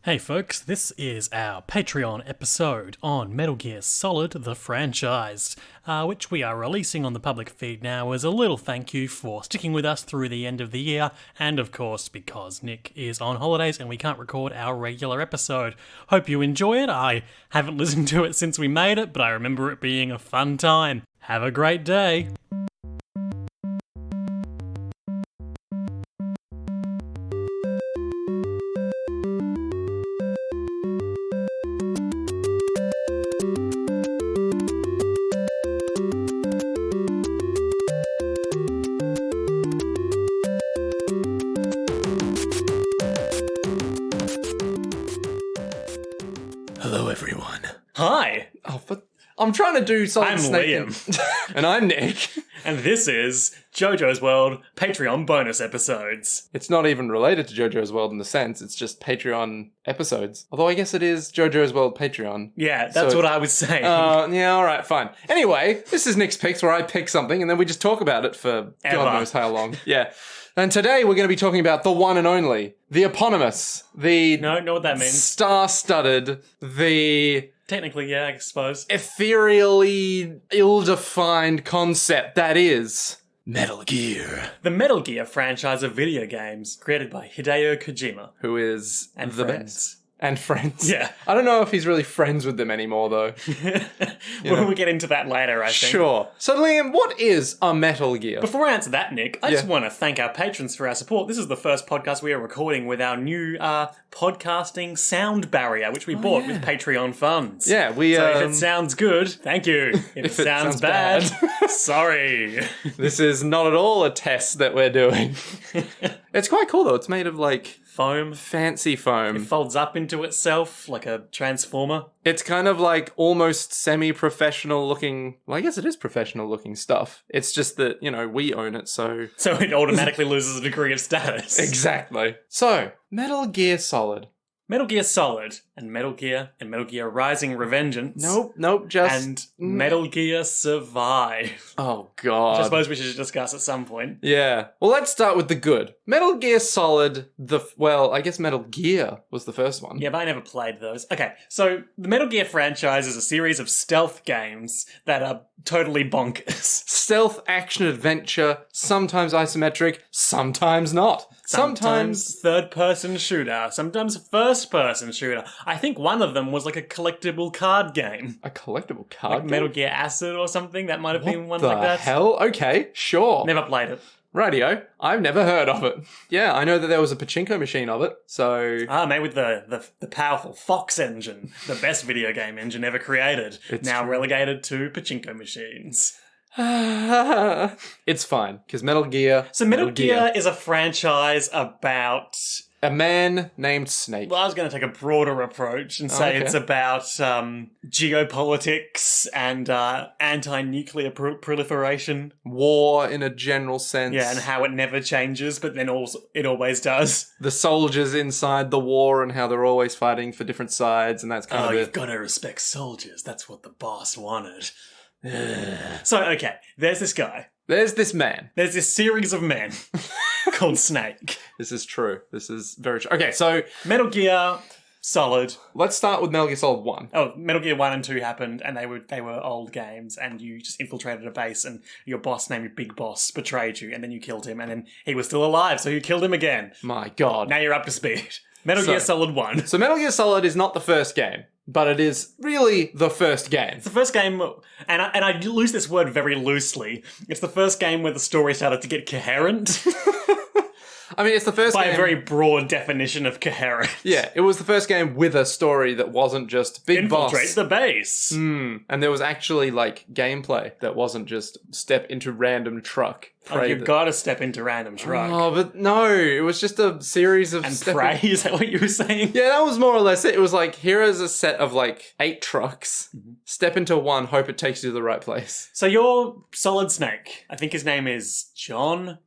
Hey folks, this is our Patreon episode on Metal Gear Solid, the franchise, which we are releasing on the public feed now as a little thank you for sticking with us through the end of the year, and of course because Nick is on holidays and we can't record our regular episode. Hope you enjoy it. I haven't listened to it since we made it, but I remember it being a fun time. Have a great day. Hello, everyone. Hi, I'm trying to do Solid I'm Snake. Liam. And I'm Nick. and this is JoJo's World Patreon bonus episodes. It's not even related to JoJo's World in the sense, it's just Patreon episodes. Although I guess it is JoJo's World Patreon. Yeah, that's So- what I was saying. Yeah, alright, fine. Anyway, this is Nick's Picks where I pick something and then we just talk about it for Ever. God knows how long. Yeah. And today we're going to be talking about the one and only, the eponymous, the know what that means. star-studded, the Technically, yeah, I suppose. ethereally ill-defined concept that is Metal Gear. The Metal Gear franchise of video games created by Hideo Kojima. Who is And the friends. best. And friends. Yeah. I don't know if he's really friends with them anymore, though. We'll get into that later, I think. Sure. So, Liam, what is a Metal Gear? Before I answer that, Nick, I just Yeah. want to thank our patrons for our support. This is the first podcast we are recording with our new podcasting sound barrier, which we bought with Patreon funds. Yeah, we... So if it sounds good, thank you. If it sounds bad, sorry. This is not at all a test that we're doing. It's quite cool, though. It's made of, like, Foam fancy foam. folds up into itself like a transformer. It's kind of like almost semi-professional looking... Well, I guess it is professional looking stuff. It's just that, we own it, so... So it automatically loses a degree of status. Exactly. So, Metal Gear Solid. Metal Gear Solid and Metal Gear Rising Revengeance. Nope, just... And Metal Gear Survive. Oh, God. I suppose we should discuss at some point. Yeah. Well, let's start with the good. Metal Gear Solid, I guess Metal Gear was the first one. Yeah, but I never played those. Okay, so the Metal Gear franchise is a series of stealth games that are totally bonkers. Stealth action adventure, sometimes isometric, sometimes not. Sometimes third-person shooter, sometimes first-person shooter. I think one of them was like a collectible card game. a collectible Like card Metal game? Gear Acid or something. That might have been one the like that. hell? Okay, sure. Never played it. Radio. I've never heard of it. Yeah, I know that there was a pachinko machine of it, so... Made with the powerful Fox engine, the best video game engine ever created, It's now true. relegated to pachinko machines. It's fine, because Metal Gear... So Metal Gear is a franchise about... A man named Snake. Well, I was going to take a broader approach and say Okay. it's about geopolitics and anti-nuclear proliferation. War in a general sense. Yeah, and how it never changes, but then also it always does. The soldiers inside the war and how they're always fighting for different sides, and that's kind of You've it. got to respect soldiers. That's what the boss wanted. So, okay, there's this guy. There's this man. There's this series of men called Snake. This is true. This is very true. Okay, so Metal Gear Solid. let's start with Metal Gear Solid 1. Oh, Metal Gear 1 and 2 happened, and they were old games, and you just infiltrated a base, and your boss, named Big Boss, betrayed you, and then you killed him, and then he was still alive, so you killed him again. My God. Now you're up to speed. Metal Gear Solid 1. So Metal Gear Solid is not the first game, but it is really the first game. The first game, and I use this word very loosely, it's the first game where the story started to get coherent, I mean, it's the first by game... a very broad definition of coherent. Yeah, it was the first game with a story that wasn't just Big Infiltrate Boss. the base. And there was actually, gameplay that wasn't just step into random truck. Oh, you've got to step into random truck. Oh, but no, it was just a series of... and pray, is that what you were saying? Yeah, that was more or less it. It was here is a set of 8 trucks. Step into one, hope it takes you to the right place. So you're Solid Snake. I think his name is John.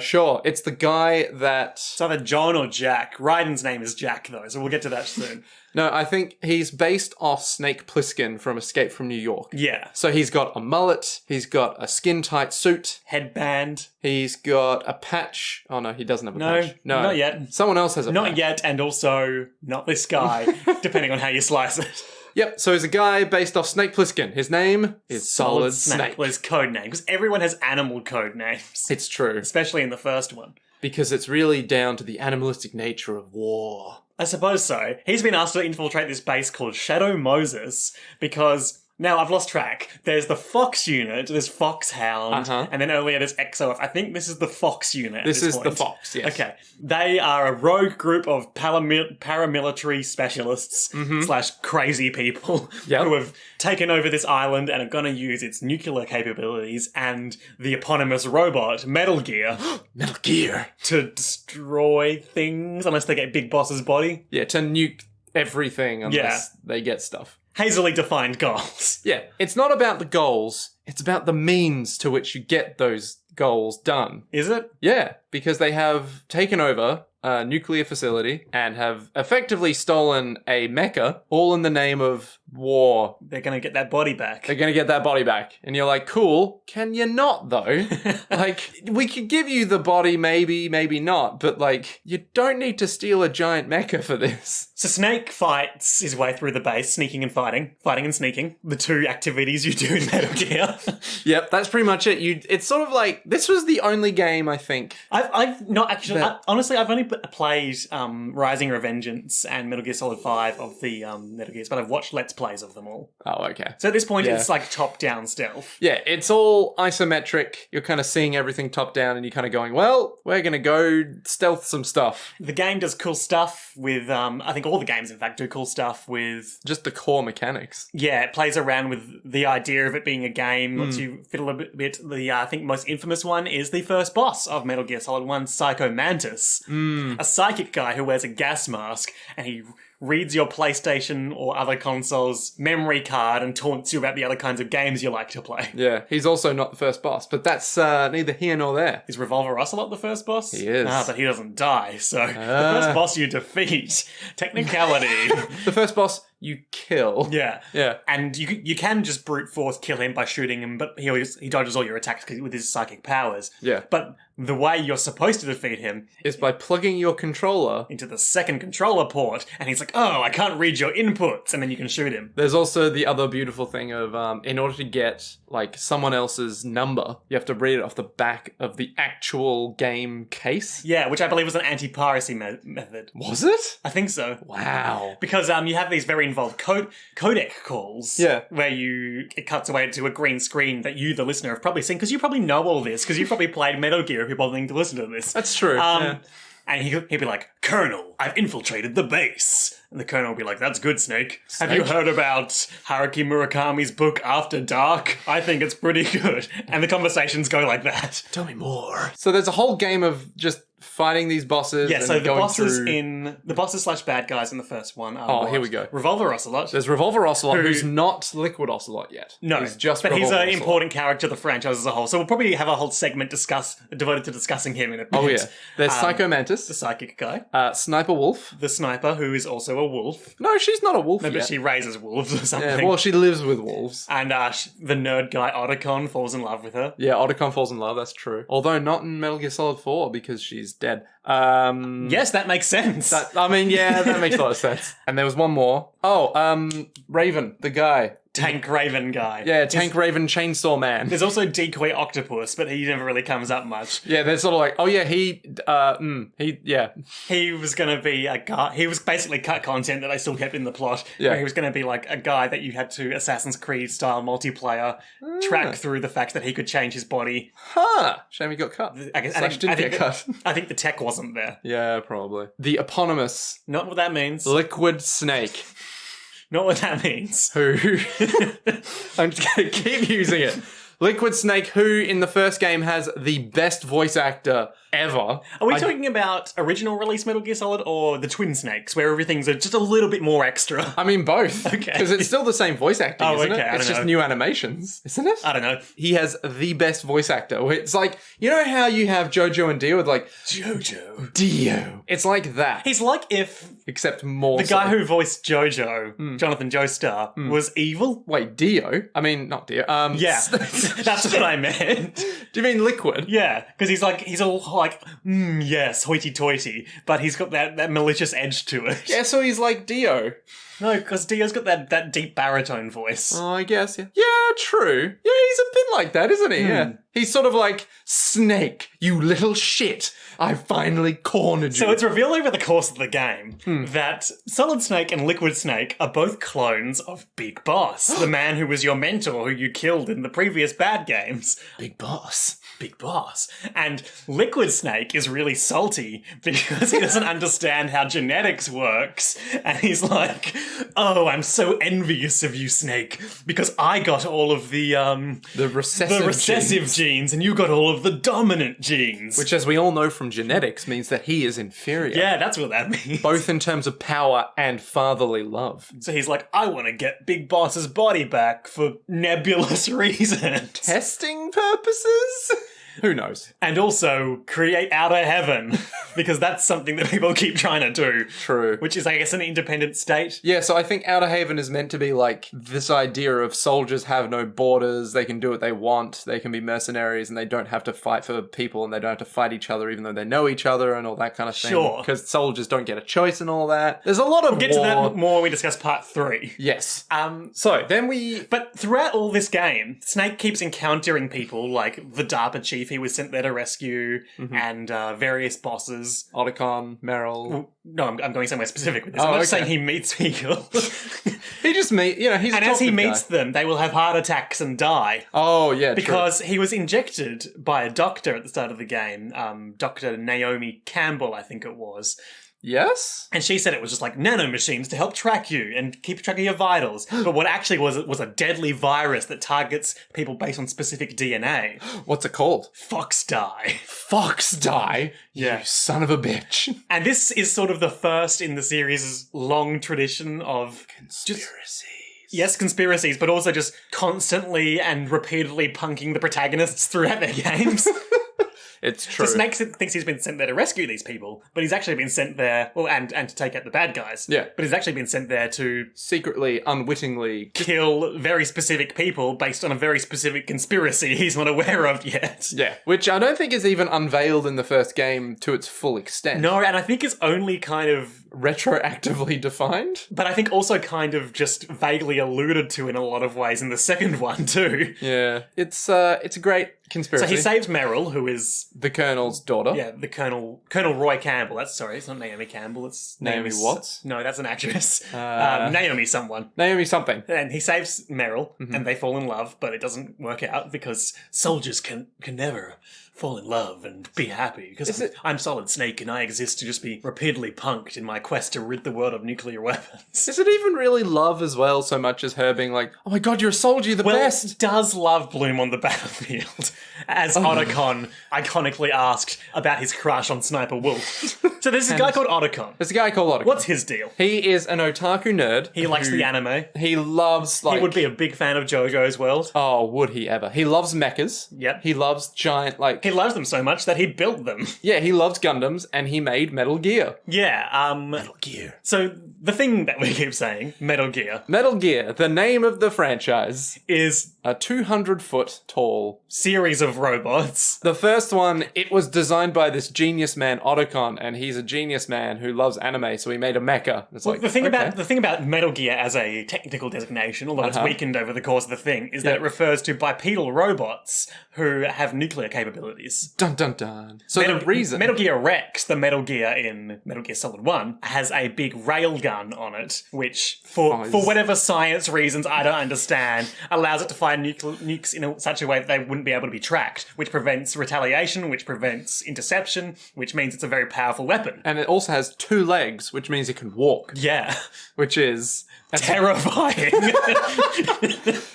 Sure. It's the guy that... It's either John or Jack. Raiden's name is Jack, though, so we'll get to that soon. No, I think he's based off Snake Plissken from Escape from New York. Yeah. So he's got a mullet, he's got a skin-tight suit, Headband. he's got a patch. Oh no, he doesn't have a No, patch. No, not yet. Someone else has a patch. Not yet, and also not this guy, depending on how you slice it. Yep, so he's a guy based off Snake Plissken. His name is Solid Snake. Well, his code name, because everyone has animal code names, It's true, especially in the first one. because it's really down to the animalistic nature of war. I suppose so. He's been asked to infiltrate this base called Shadow Moses because now I've lost track. There's the Fox unit, there's Foxhound, and then earlier there's XOF. I think this is the Fox unit. At This is point. the Fox, yes. Okay. They are a rogue group of paramilitary specialists slash crazy people Yep. who have taken over this island and are going to use its nuclear capabilities and the eponymous robot, Metal Gear, Metal Gear. to destroy things unless they get Big Boss's body. Yeah, to nuke everything unless they get stuff. Hazily defined goals. Yeah, it's not about the goals, it's about the means to which you get those goals done. Is it? Yeah, because they have taken over a nuclear facility and have effectively stolen a mecha, all in the name of war. They're going to get that body back. They're gonna get that body back. And you're like, cool, can you not though? Like, we could give you the body, maybe, maybe not, but like, you don't need to steal a giant mecha for this. So Snake fights his way through the base, sneaking and fighting and sneaking. The two activities you do in Metal Gear. Yep, that's pretty much it. It's sort of like, this was the only game, I think. I've not actually... honestly, I've only played Rising Revengeance and Metal Gear Solid 5 of the Metal Gears, but I've watched Let's Plays of them all. Oh, okay. So at this point, Yeah. it's like top-down stealth. Yeah, it's all isometric. You're kind of seeing everything top down and you're kind of going, well, we're going to go stealth some stuff. The game does cool stuff with... I think all the games, in fact, do cool stuff with... Just the core mechanics. Yeah, it plays around with the idea of it being a game, lets you fiddle a bit. The I think most infamous one is the first boss of Metal Gear Solid 1, Psycho Mantis. A psychic guy who wears a gas mask, and he reads your PlayStation or other console's memory card and taunts you about the other kinds of games you like to play. Yeah, he's also not the first boss, but that's neither here nor there. Is Revolver Ocelot the first boss? He is. But he doesn't die, so the first boss you defeat. Technicality. The first boss you kill. Yeah. Yeah. And you can just brute force kill him by shooting him, but he dodges all your attacks with his psychic powers. Yeah. But the way you're supposed to defeat him Is by plugging your controller. into the second controller port, and he's like, oh, I can't read your inputs, and then you can shoot him. There's also the other beautiful thing of, in order to get, like, someone else's number, you have to read it off the back of the actual game case. Yeah, which I believe was an anti-piracy method. Was it? I think so. Wow. Because you have these very involved codec calls, Yeah. where it cuts away to a green screen that you, the listener, have probably seen, because you probably know all this, because you've probably played Metal Gear if you're bothering to listen to this. That's true. Yeah. And he'd be like, Colonel, I've infiltrated the base. And the Colonel would be like, that's good, Snake. Have you heard about Haruki Murakami's book After Dark? I think it's pretty good. And the conversations go like that. Tell me more. So there's a whole game of just fighting these bosses. Yeah, and so the going bosses through... the bosses slash bad guys in the first one are Oh, what? here we go. Revolver Ocelot. There's Revolver Ocelot, Who- who's not Liquid Ocelot yet. No, he's just but he's Revolver an Ocelot. important character of the franchise as a whole. So we'll probably have a whole segment devoted to discussing him in a bit. Oh yeah. There's Psycho the Mantis, psychic guy, Sniper Wolf. the sniper who is also a wolf, No, she's not a wolf but yet. she raises wolves or something. Yeah, well, she lives with wolves. And the nerd guy Otacon falls in love with her. Yeah, Otacon falls in love, that's true. Although not in Metal Gear Solid 4 because she's dead. Yes, that makes sense. That makes a lot of sense. And there was one more. Oh, Raven, the guy. Tank Raven guy. Yeah, Tank Raven Chainsaw Man. There's also Decoy Octopus, but he never really comes up much. Yeah, they're sort of like, oh yeah, yeah. He was going to be a guy. He was basically cut content that I still kept in the plot. Yeah. Where he was going to be like a guy that you had to Assassin's Creed style multiplayer track through the fact that he could change his body. Huh. Shame he got cut. I Slash didn't get cut. I think the tech wasn't there. Yeah, probably. The eponymous Not what that means. Liquid Snake. Not what that means. Who I'm just gonna keep using it. Liquid Snake, who in the first game has the best voice actor ever. Are we talking about original release Metal Gear Solid or the Twin Snakes, where everything's just a little bit more extra? I mean, both. Okay. Because it's still the same voice acting, Oh, isn't okay, it? I It's don't just know. new animations, isn't it? I don't know. He has the best voice actor. It's like, you know how you have Jojo and Dio with like, Jojo. Dio. It's like that. He's like if Except more the guy who voiced Jojo, Jonathan Joestar, was evil. Wait, Dio? I mean, not Dio. Yeah, that's what I meant. Do you mean Liquid? Yeah, because he's all like, yes, hoity-toity, but he's got that malicious edge to it. Yeah, so he's like Dio. No, because Dio's got that deep baritone voice. Oh, I guess, yeah. Yeah, true. Yeah, he's a bit like that, isn't he? Yeah. He's sort of like, Snake, you little shit. I finally cornered you. So it's revealed over the course of the game that Solid Snake and Liquid Snake are both clones of Big Boss, the man who was your mentor who you killed in the previous bad games. Big Boss. Big Boss. And Liquid Snake is really salty because he doesn't understand how genetics works. And he's like, oh, I'm so envious of you, Snake, because I got all of the recessive genes and you got all of the dominant genes. Which, as we all know from genetics, means that he is inferior. Yeah, that's what that means. Both in terms of power and fatherly love. So he's like, I want to get Big Boss's body back for nebulous reasons. Testing purposes? Who knows? And also create Outer Heaven, because that's something that people keep trying to do. True. Which is, I guess, an independent state. Yeah, so I think Outer Haven is meant to be like this idea of soldiers have no borders, they can do what they want, they can be mercenaries, and they don't have to fight for people, and they don't have to fight each other even though they know each other and all that kind of thing. Sure. Because soldiers don't get a choice and all that. There's a lot of We'll get to that more when we discuss part 3. Yes. So, then we... But throughout all this game, Snake keeps encountering people like the DARPA chief he was sent there to rescue, and various bosses. Otacon, Meryl... No, I'm going somewhere specific with this. Oh, I'm not okay. saying he meets people. He just he's a And as he talkative meets guy. them, they will have heart attacks and die. Oh, yeah, Because he was injected by a doctor at the start of the game, Dr. Naomi Campbell, I think it was. true. Yes? And she said it was just like nanomachines to help track you and keep track of your vitals. But what actually was a deadly virus that targets people based on specific DNA. What's it called? Fox die. Fox die? Yeah. You son of a bitch. And this is sort of the first in the series' long tradition of Conspiracies. yes, conspiracies, but also just constantly and repeatedly punking the protagonists throughout their games. It's true. So Snake thinks he's been sent there to rescue these people, but he's actually been sent there, well, and to take out the bad guys. Yeah. But he's actually been sent there to Secretly, unwittingly... kill very specific people based on a very specific conspiracy he's not aware of yet. Yeah, which I don't think is even unveiled in the first game to its full extent. No, and I think it's only kind of, Retroactively defined? but I think also kind of just vaguely alluded to in a lot of ways in the second one too. Yeah. It's a great So conspiracy. he saves Meryl, who is the Colonel's daughter. yeah, the Colonel Roy Campbell. It's not Naomi Campbell. It's Naomi Watts? No, that's an actress. Naomi someone. Naomi something. And he saves Meryl, and they fall in love, but it doesn't work out because soldiers can never fall in love and be happy. Because I'm Solid Snake, and I exist to just be repeatedly punked in my quest to rid the world of nuclear weapons. Is it even really love as well, so much as her being like, oh my god, you're a soldier, you're the Well, best? does love bloom on the battlefield? As Otacon iconically asked about his crush on Sniper Wolf. So there's this guy called Otacon. There's a guy called Otacon. What's his deal? He is an otaku nerd. He likes who- the anime. He loves, like... He would be a big fan of JoJo's World. Oh, would he ever? He loves mechas. Yep. He loves giant, like... He loves them so much that he built them. Yeah, he loves Gundams, and he made Metal Gear. Yeah, Metal Gear. So the thing that we keep saying, Metal Gear, Metal Gear, the name of the franchise, is a 200-foot tall. series of robots. The first one, it was designed by this genius man, Otacon, and he's a genius man who loves anime, so he made a mecha. It's like, The thing okay. about Metal Gear as a technical designation, although it's weakened over the course of the thing, is that Yeah. it refers to bipedal robots who have nuclear capabilities. Dun dun dun. So the reason... Metal Gear Rex, the Metal Gear in Metal Gear Solid 1, has a big railgun on it, which, for whatever science reasons I don't understand, allows it to fire nukes in such a way that they wouldn't be able to be tracked, which prevents retaliation, which prevents interception, which means it's a very powerful weapon. And it also has 2 legs, which means it can walk, Yeah. which is... Terrifying.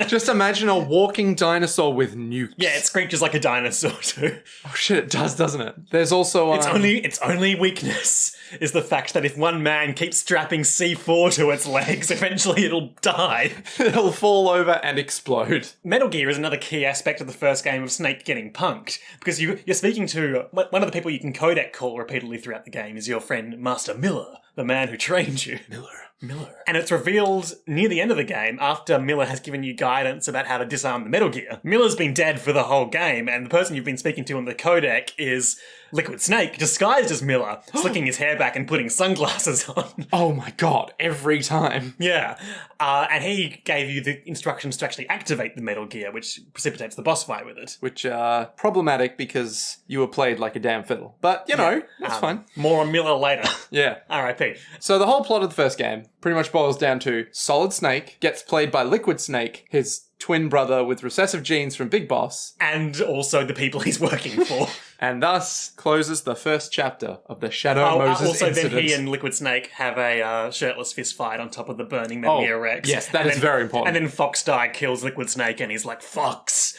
Just imagine a walking dinosaur with nukes. Yeah, it screeches like a dinosaur too. though. Oh shit, it does, doesn't it? There's also Its only weakness is the fact that if one man keeps strapping C4 to its legs, eventually it'll die. it'll fall over and explode. Metal Gear is another key aspect of the first game of Snake getting punked, because you're speaking to one of the people you can codec call repeatedly throughout the game is your friend Master Miller, the man who trained you. Miller. And it's revealed near the end of the game, after Miller has given you guidance about how to disarm the Metal Gear. Miller's been dead for the whole game, and the person you've been speaking to on the codec is Liquid Snake, disguised as Miller, slicking his hair back and putting sunglasses on. Oh my god, every time. Yeah. And he gave you the instructions to actually activate the Metal Gear, which precipitates the boss fight with it. Which are problematic because you were played like a damn fiddle. But, you know, it's fine. More on Miller later. Yeah. R.I.P. So the whole plot of the first game pretty much boils down to Solid Snake gets played by Liquid Snake, his twin brother with recessive genes from Big Boss, And also the people he's working for. and thus closes the first chapter of the Shadow Moses also, incident. then he and Liquid Snake have a shirtless fist fight on top of the burning Metal Gear Rex. yes, that And is then- very important. And then Fox Die kills Liquid Snake, and he's like, "Fox,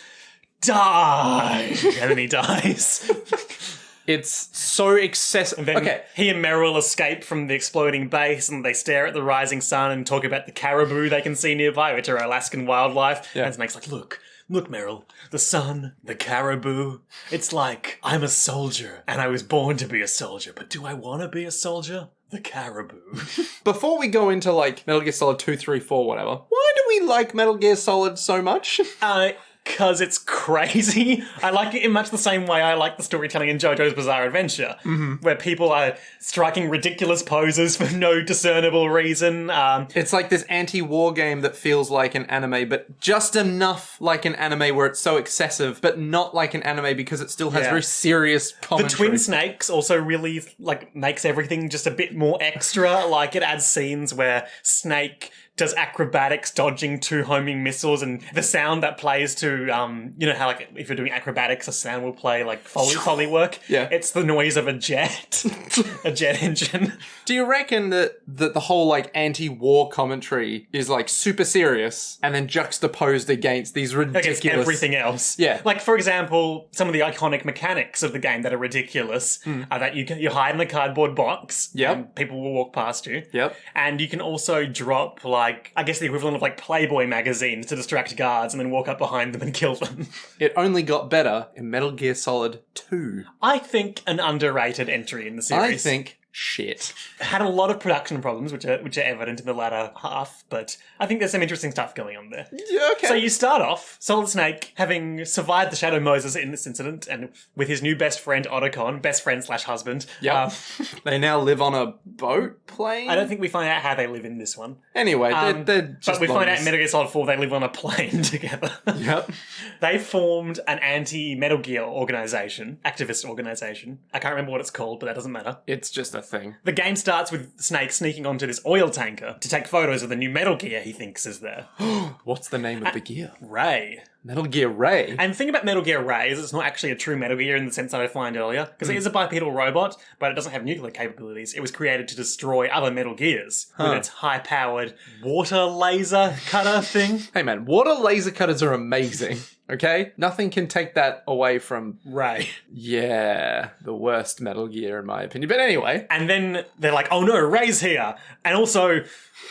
die!" And then he dies. It's so excessive. Then Okay, he and Meryl escape from the exploding base, and they stare at the rising sun and talk about the caribou they can see nearby, which are Alaskan wildlife. Yeah. And Snake's like, look, Meryl, the sun, the caribou. It's like, I'm a soldier, and I was born to be a soldier, but do I want to be a soldier? The caribou. before we go into like Metal Gear Solid 2, 3, 4, whatever, why do we like Metal Gear Solid so much? Because it's crazy. I like it in much the same way I like the storytelling in JoJo's Bizarre Adventure, where people are striking ridiculous poses for no discernible reason. It's like this anti-war game that feels like an anime, but just enough like an anime where it's so excessive, but not like an anime because it still has Yeah. very serious The commentary. Twin Snakes also really makes everything just a bit more extra. Like it adds scenes where Snake does acrobatics dodging two homing missiles, and the sound that plays to you know how like if you're doing acrobatics a sound will play like foley work. Yeah. It's the noise of a jet. A jet engine. Do you reckon that the whole like anti-war commentary is like super serious and then juxtaposed against these ridiculous... Against everything else. Yeah. Like, for example, some of the iconic mechanics of the game that are ridiculous are that you hide in a cardboard box. Yep. And people will walk past you. Yep. And you can also drop, like, I guess the equivalent of, like, Playboy magazines to distract guards and then walk up behind them and kill them. It only got better in Metal Gear Solid 2. I think an underrated entry in the series. I think shit. Had a lot of production problems, which are evident in the latter half, but I think there's some interesting stuff going on there. Yeah, okay. So you start off, Solid Snake, having survived the Shadow Moses in this incident, and with his new best friend, Otacon, best friend / husband. Yep. They now live on a boat plane? I don't think we find out how they live in this one. Anyway, they're just But we find out in loners. Metal Gear Solid 4 they live on a plane together. Yep. They formed an anti-Metal Gear organization, activist organization. I can't remember what it's called, but that doesn't matter. It's just a thing. The game starts with Snake sneaking onto this oil tanker to take photos of the new Metal Gear he thinks is there. What's the name of the gear? Ray. Metal Gear Ray. And the thing about Metal Gear Ray is it's not actually a true Metal Gear in the sense that I defined earlier, because it is a bipedal robot, but it doesn't have nuclear capabilities. It was created to destroy other Metal Gears with its high-powered water laser cutter thing. Hey man, water laser cutters are amazing. Okay? Nothing can take that away from, Ray. yeah, the worst Metal Gear in my opinion. But anyway. And then they're like, oh no, Ray's here. And also,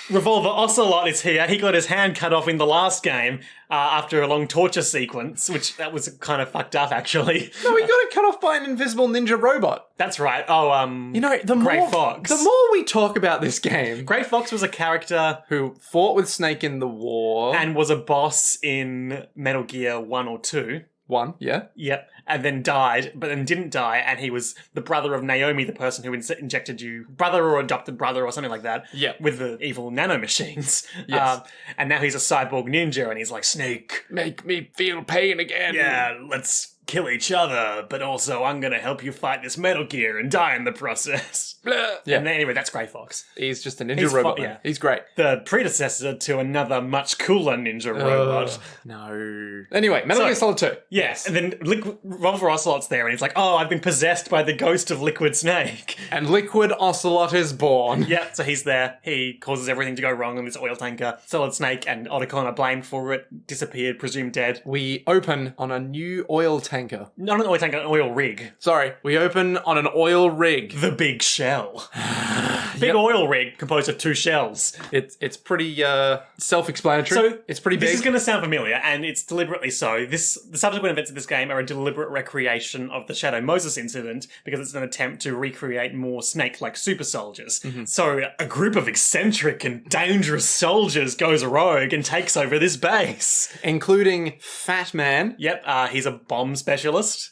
Revolver Ocelot is here. He got his hand cut off in the last game after a long torture sequence, which that was kind of fucked up, actually. No, we got it cut off by an invisible ninja robot. That's right. Oh, You know, Grey Fox. The more we talk about this game, Grey Fox was a character who fought with Snake in the war. and was a boss in Metal Gear 1 or 2. One, yeah. Yep. And then died, but then didn't die, and he was the brother of Naomi, the person who injected you, brother or adopted brother or something like that, Yep. with the evil nanomachines. Yes. And now he's a cyborg ninja, and he's like, Snake, Make me feel pain again. yeah, let's kill each other, but also I'm gonna help you fight this Metal Gear and die in the process. Blah. Yeah. And then, anyway, that's Grey Fox. He's just a ninja He's robot. fu- man. yeah. He's great. The predecessor to another much cooler ninja robot. No. Anyway, Metal So- Gear Solid 2. Yes, and then Revolver Ocelot's there, and he's like, oh, I've been possessed by the ghost of Liquid Snake. And Liquid Ocelot is born. Yeah, so he's there. He causes everything to go wrong in this oil tanker. Solid Snake and Otacon are blamed for it, disappeared, presumed dead. We open on a new oil tanker tanker. Not an oil tanker, an oil rig. Sorry, we open on an oil rig. The big shell. Big oil rig composed of 2 shells. It's pretty self-explanatory. So it's pretty big. This is going to sound familiar, and it's deliberately so. The subsequent events of this game are a deliberate recreation of the Shadow Moses incident because it's an attempt to recreate more Snake-like super soldiers. So a group of eccentric and dangerous soldiers goes rogue and takes over this base. Including Fat Man. Yep, he's a bomb specialist.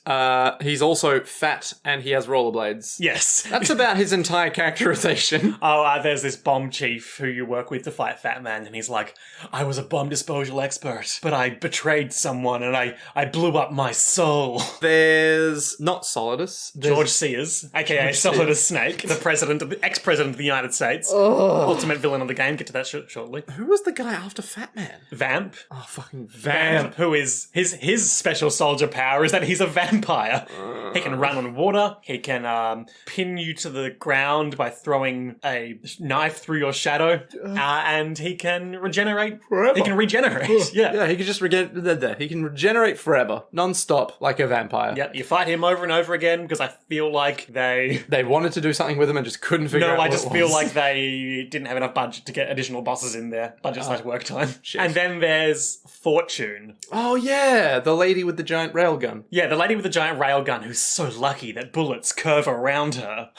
He's also fat and he has rollerblades. Yes. That's about his entire characterization. There's this bomb chief who you work with to fight Fat Man, and he's like, I was a bomb disposal expert, but I betrayed someone and I blew up my soul. There's not Solidus. There's George Sears, aka Solidus Snake, the ex-president of the United States, ultimate villain of the game. Get to that shortly. Who was the guy after Fat Man? Vamp. Oh, fucking Vamp. Who is his special soldier power is that he's a vampire. He can run on water. He can pin you to the ground by throwing a knife through your shadow, and he can regenerate forever. He can regenerate. Yeah, he can just he can regenerate forever, non-stop, like a vampire. Yep, you fight him over and over again because I feel like they wanted to do something with him and just couldn't figure out No, I what just it feel was. like they didn't have enough budget to get additional bosses in there. Budget/work time. Shit. And then there's Fortune. Oh yeah, the lady with the giant railgun. Yeah, the lady with the giant railgun who's so lucky that bullets curve around her.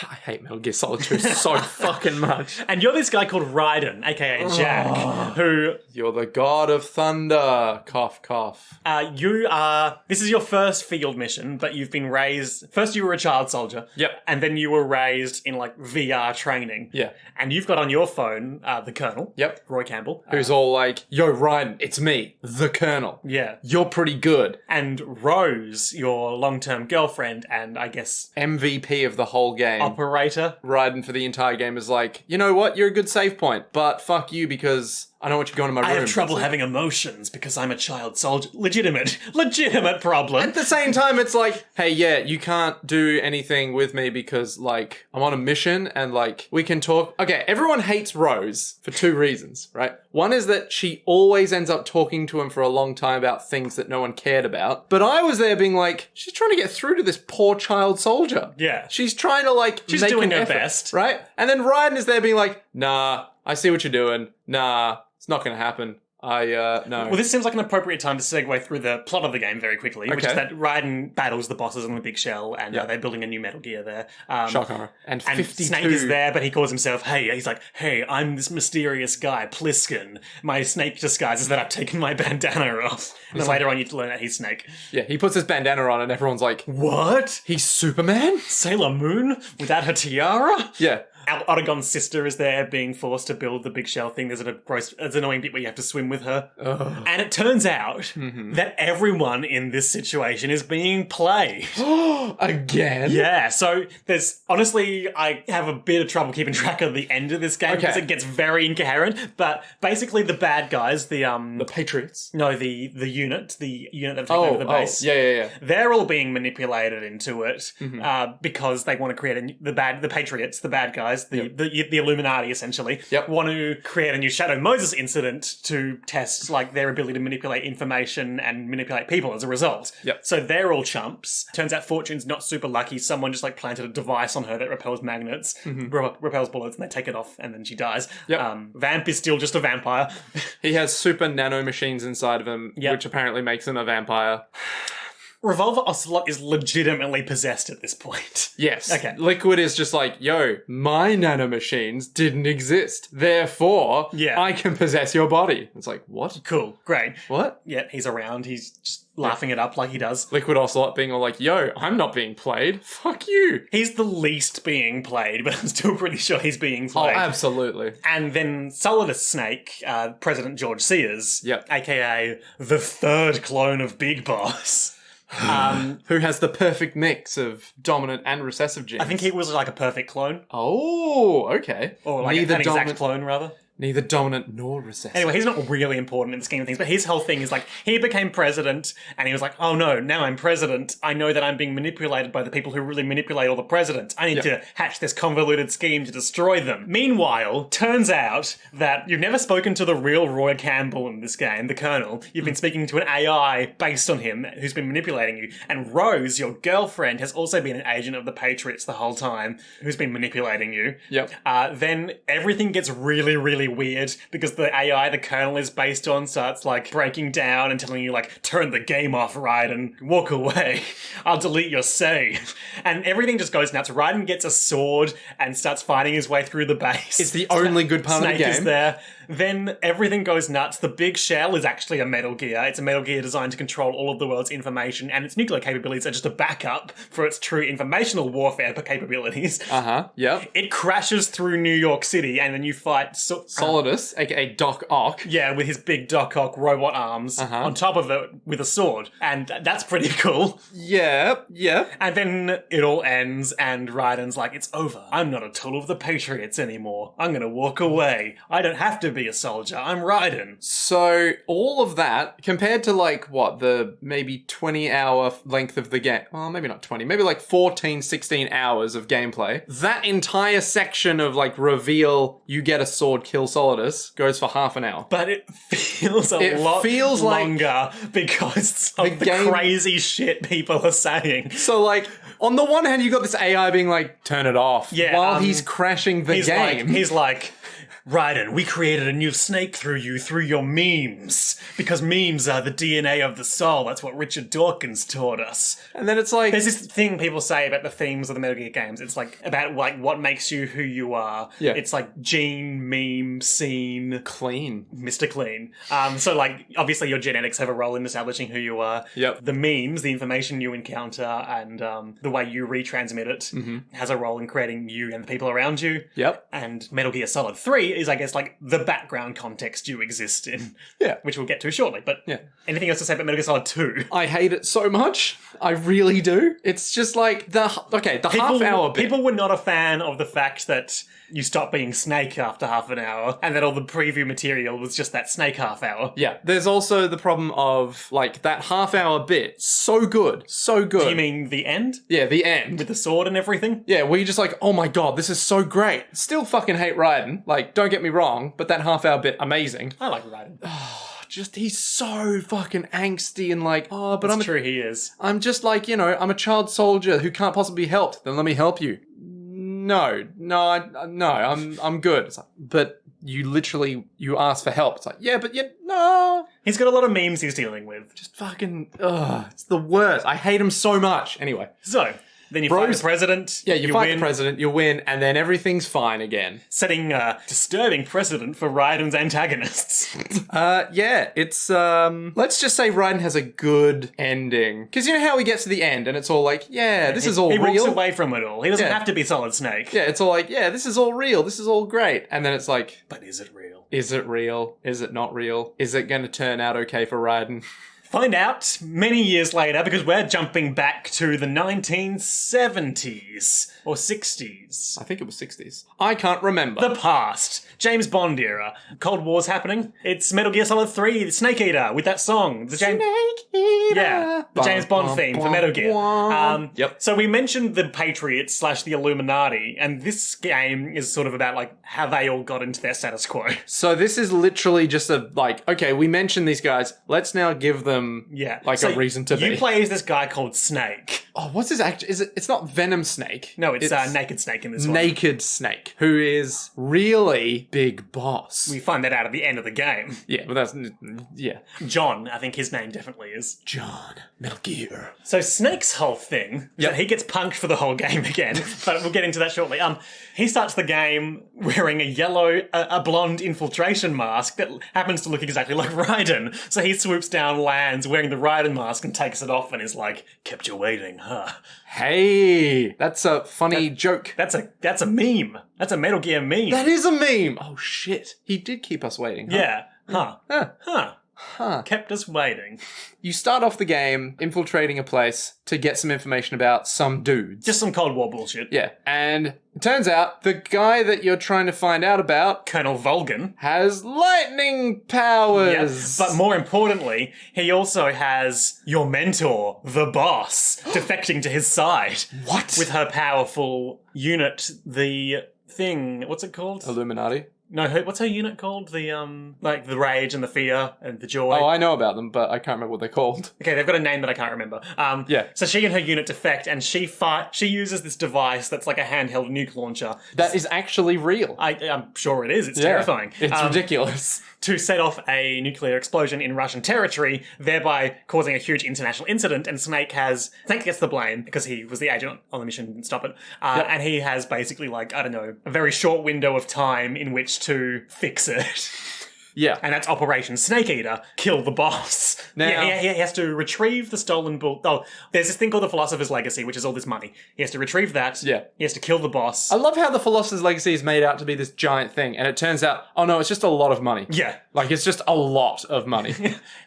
I hate Metal Gear Solid 2 so fucking much. And you're this guy called Raiden, aka Jack, who You're the god of thunder. Cough, cough. this is your first field mission, but you've been raised, first you were a child soldier. Yep. And then you were raised in like VR training. Yeah. And you've got on your phone, the Colonel. Yep. Roy Campbell. Who's all like, yo, Ryan, it's me, the Colonel. Yeah. You're pretty good. And Rose, your long-term girlfriend, and I guess MVP of the whole game. operator. Raiden for the entire game is like, you know what, you're a good save point, but fuck you because I don't want you going to my room. I have trouble having emotions because I'm a child soldier. Legitimate problem. At the same time, it's like, hey, yeah, you can't do anything with me because, like, I'm on a mission and, like, we can talk. Okay, everyone hates Rose for 2 reasons, right? One is that she always ends up talking to him for a long time about things that no one cared about. But I was there being like, she's trying to get through to this poor child soldier. Yeah. She's trying to, like, She's make doing an her effort, best. right? And then Raiden is there being like, nah, I see what you're doing. Nah, it's not going to happen. No. Well, this seems like an appropriate time to segue through the plot of the game very quickly, which is Okay. that Raiden battles the bosses on the big shell, and they're building a new Metal Gear there. Shock horror. And And 52. Snake is there, but he calls himself, he's like, hey, I'm this mysterious guy, Pliskin. My Snake disguise is that I've taken my bandana off. And then later on you learn that he's Snake. Yeah, he puts his bandana on and everyone's like, What? he's Superman? Sailor Moon? Without her tiara? Yeah. Otagon's sister is there being forced to build the big shell thing. There's an annoying bit where you have to swim with her. Ugh. And it turns out that everyone in this situation is being played. Again? Yeah, so there's honestly, I have a bit of trouble keeping track of the end of this game because Okay. it gets very incoherent. But basically, the bad guys, the Patriots. unit that have taken over the base, Yeah. they're all being manipulated into it because they want to create the Patriots, the bad guys, the Illuminati essentially, Yep. want to create a new Shadow Moses incident to test like their ability to manipulate information and manipulate people as a result. Yep. So they're all chumps. Turns out Fortune's not super lucky. Someone just like planted a device on her that repels magnets, repels bullets, and they take it off, and then she dies. Yep. Vamp is still just a vampire. He has super nano machines inside of him, Yep. which apparently makes him a vampire. Revolver Ocelot is legitimately possessed at this point. Yes. Okay. Liquid is just like, yo, my nanomachines didn't exist. Therefore, Yeah. I can possess your body. It's like, what? Cool, great. What? Yeah, he's around. He's just laughing it up like he does. Liquid Ocelot being all like, yo, I'm not being played. Fuck you. He's the least being played, but I'm still pretty sure he's being Oh, played. absolutely. And then Solidus Snake, President George Sears, Yep. aka the third clone of Big Boss. Who has the perfect mix of dominant and recessive genes? I think he was like a perfect clone. Oh, okay. Or like Neither an exact dominant- clone, rather. Neither dominant nor recessive. Anyway, he's not really important in the scheme of things, but his whole thing is like, he became president, and he was like, oh no, now I'm president. I know that I'm being manipulated by the people who really manipulate all the presidents. I need to hatch this convoluted scheme to destroy them. Meanwhile, turns out that you've never spoken to the real Roy Campbell in this game, the Colonel. You've been speaking to an AI based on him who's been manipulating you. And Rose, your girlfriend, has also been an agent of the Patriots the whole time, who's been manipulating you. Yep. Then everything gets really, really weird because the AI the Colonel is based on starts like breaking down and telling you like, turn the game off, Raiden, walk away. I'll delete your save. And everything just goes nuts. Raiden gets a sword and starts fighting his way through the base. It's the only good part of the Snake game. is there. Then everything goes nuts. The big shell is actually a Metal Gear. It's a Metal Gear designed to control all of the world's information, and its nuclear capabilities are just a backup for its true informational warfare capabilities. Yep. It crashes through New York City, and then you fight Solidus, aka Doc Ock. yeah, with his big Doc Ock robot arms on top of it with a sword. And that's pretty cool. Yeah. And then it all ends, and Raiden's like, it's over. I'm not a tool of the Patriots anymore. I'm gonna walk away. I don't have to be a soldier. I'm Raiden. So all of that compared to like what the maybe 20-hour length of the game, well, maybe not 20, maybe like 14, 16 hours of gameplay. That entire section of like reveal you get a sword, kill Solidus goes for half an hour. But it feels a lot longer because of the game- crazy shit people are saying. So like on the one hand you got this AI being like turn it off while he's crashing the game. He's like, Raiden, we created a new snake through your memes. Because memes are the DNA of the soul. That's what Richard Dawkins taught us. And then it's like There's this thing people say about the themes of the Metal Gear games. It's like about like what makes you who you are. Yeah. It's like gene, meme, scene, clean. Mr. Clean. So like obviously your genetics have a role in establishing who you are. Yep. The memes, the information you encounter, and the way you retransmit it has a role in creating you and the people around you. Yep. And Metal Gear Solid 3 is, I guess, like the background context you exist in. Yeah. Which we'll get to shortly. But anything else to say about Metal Gear Solid 2? I hate it so much. I really do. It's just like the half hour bit. People were not a fan of the fact that you stopped being Snake after half an hour, and that all the preview material was just that Snake half hour. Yeah, there's also the problem of, like, that half-hour bit, so good. Do you mean the end? Yeah, the end. With the sword and everything? Yeah, where you're just like, oh my god, this is so great. Still fucking hate Raiden. Like, don't get me wrong, but that half-hour bit, amazing. I like Raiden. Just, he's so fucking angsty and like, oh, but It's true, he is. I'm just like, I'm a child soldier who can't possibly be helped. Then let me help you. No, I'm good. It's like, but you ask for help. It's like, no. He's got a lot of memes he's dealing with. Just fucking, it's the worst. I hate him so much. Anyway. So, then you fight the president. Yeah, you fight win, the president, you win, and then everything's fine again. setting a disturbing precedent for Raiden's antagonists. Yeah, it's, let's just say Raiden has a good ending. Because you know how he gets to the end and it's all like, this is all he real? walks away from it all. He doesn't Yeah. have to be Solid Snake. Yeah, it's all like, this is all real, this is all great. And then it's like, But is it real? is it real? Is it not real? Is it going to turn out okay for Raiden? Find out many years later, because we're jumping back to the 1970s or 60s. I think it was 60s. I can't remember. The past. James Bond era. Cold War's happening. It's Metal Gear Solid 3, Snake Eater, with that song. The James... Yeah, the James Bond theme for Metal Gear. Yep. So we mentioned the Patriots / the Illuminati, and this game is sort of about like how they all got into their status quo. So this is literally just okay, we mentioned these guys. Let's now give them a reason to be. You play as this guy called Snake. Oh, what's his act? It's not Venom Snake. No, it's Naked Snake in this one. Naked Snake, who is really Big Boss. We find that out at the end of the game. Yeah, but that's John, I think his name definitely is. John Metal Gear. So Snake's whole thing is that he gets punked for the whole game again, but we'll get into that shortly. He starts the game wearing a blonde infiltration mask that happens to look exactly like Raiden. So he swoops down, lands wearing the Raiden mask and takes it off and is like, kept you waiting, huh? Hey, that's a funny joke. That's a meme. That's a Metal Gear meme. That is a meme. Oh shit, he did keep us waiting. Huh? Yeah. Huh. Kept us waiting. You start off the game infiltrating a place to get some information about some dudes. Just some Cold War bullshit. Yeah, and it turns out the guy that you're trying to find out about Colonel Volgan. has lightning powers. But more importantly, he also has your mentor, the boss, defecting to his side. What? With her powerful unit, the thing. What's it called? Illuminati? No, what's her unit called? The like the rage and the fear and the joy. Oh, I know about them, but I can't remember what they're called. Okay, they've got a name that I can't remember. Yeah. So she and her unit defect, and she uses this device that's like a handheld nuke launcher. That is actually real. I'm sure it is. It's Yeah. terrifying. It's ridiculous. To set off a nuclear explosion in Russian territory, thereby causing a huge international incident. And Snake gets the blame because he was the agent on the mission and didn't stop it. And he has basically like, I don't know, a very short window of time in which to fix it. Yeah. And that's Operation Snake Eater, kill the boss. Now- he has to retrieve the stolen bull. Oh, there's this thing called the Philosopher's Legacy, which is all this money. He has to retrieve that. Yeah. He has to kill the boss. I love how the Philosopher's Legacy is made out to be this giant thing, and it turns out, oh no, it's just a lot of money. Yeah. Like, it's just a lot of money.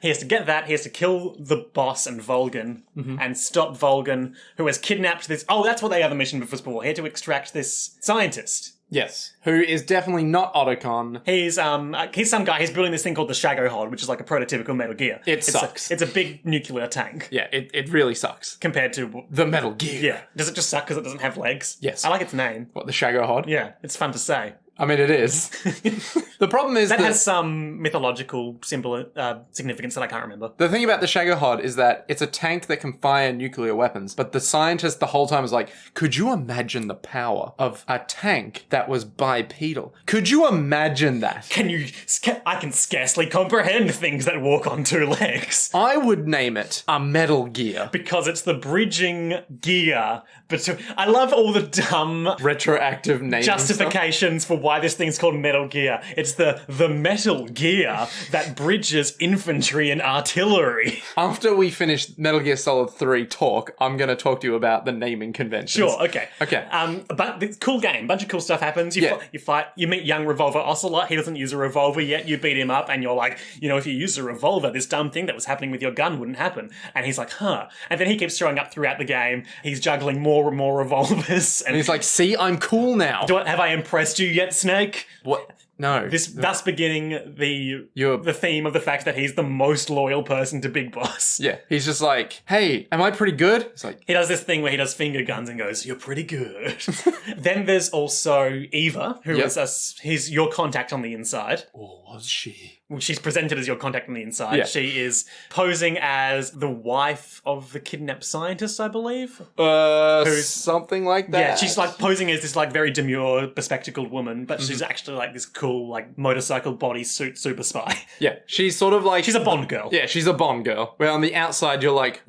He has to get that. He has to kill the boss and Volgan and stop Volgan, who has kidnapped this. Oh, that's what the other mission was for. He had to extract this scientist. Yes. Who is definitely not Otacon. He's some guy. He's building this thing called the Shagohod, which is like a prototypical Metal Gear. It sucks. It's a big nuclear tank Yeah, it really sucks. compared to. The Metal Gear. Yeah. Does it just suck because it doesn't have legs? Yes. I like its name. What, the Shagohod? Yeah, it's fun to say. I mean, it is. The problem is That has some mythological significance that I can't remember. the thing about the Shagohod is that it's a tank that can fire nuclear weapons, but the scientist the whole time is like, could you imagine the power of a tank that was bipedal? Could you imagine that? I can scarcely comprehend things that walk on two legs. I would name it a Metal Gear. Because it's the bridging gear between. I love all the dumb Retroactive naming justifications for why this thing's called Metal Gear. It's the metal gear that bridges infantry and artillery. After we finish Metal Gear Solid 3 talk, I'm going to talk to you about the naming conventions. Sure, okay. Okay. But it's a cool game. Bunch of cool stuff happens. You fight. You meet young Revolver Ocelot. He doesn't use a revolver yet. You beat him up, and you're like, if you used a revolver, this dumb thing that was happening with your gun wouldn't happen. And he's like, huh. And then he keeps showing up throughout the game. He's juggling more and more revolvers. And He's like, see, I'm cool now. have I impressed you yet, Snake? What? No. Thus beginning the theme of the fact that he's the most loyal person to Big Boss. Yeah, he's just like, hey, am I pretty good? It's like, He does this thing where he does finger guns and goes, "You're pretty good." Then there's also Eva, who is your contact on the inside. or was she? She's presented as your contact on the inside. Yeah. She is posing as the wife of the kidnapped scientist, I believe. Something like that. Yeah, she's like posing as this like very demure, bespectacled woman, but she's actually like this cool like motorcycle bodysuit super spy. Yeah, she's sort of like... She's a Bond girl. Yeah, she's a Bond girl. Where on the outside you're like,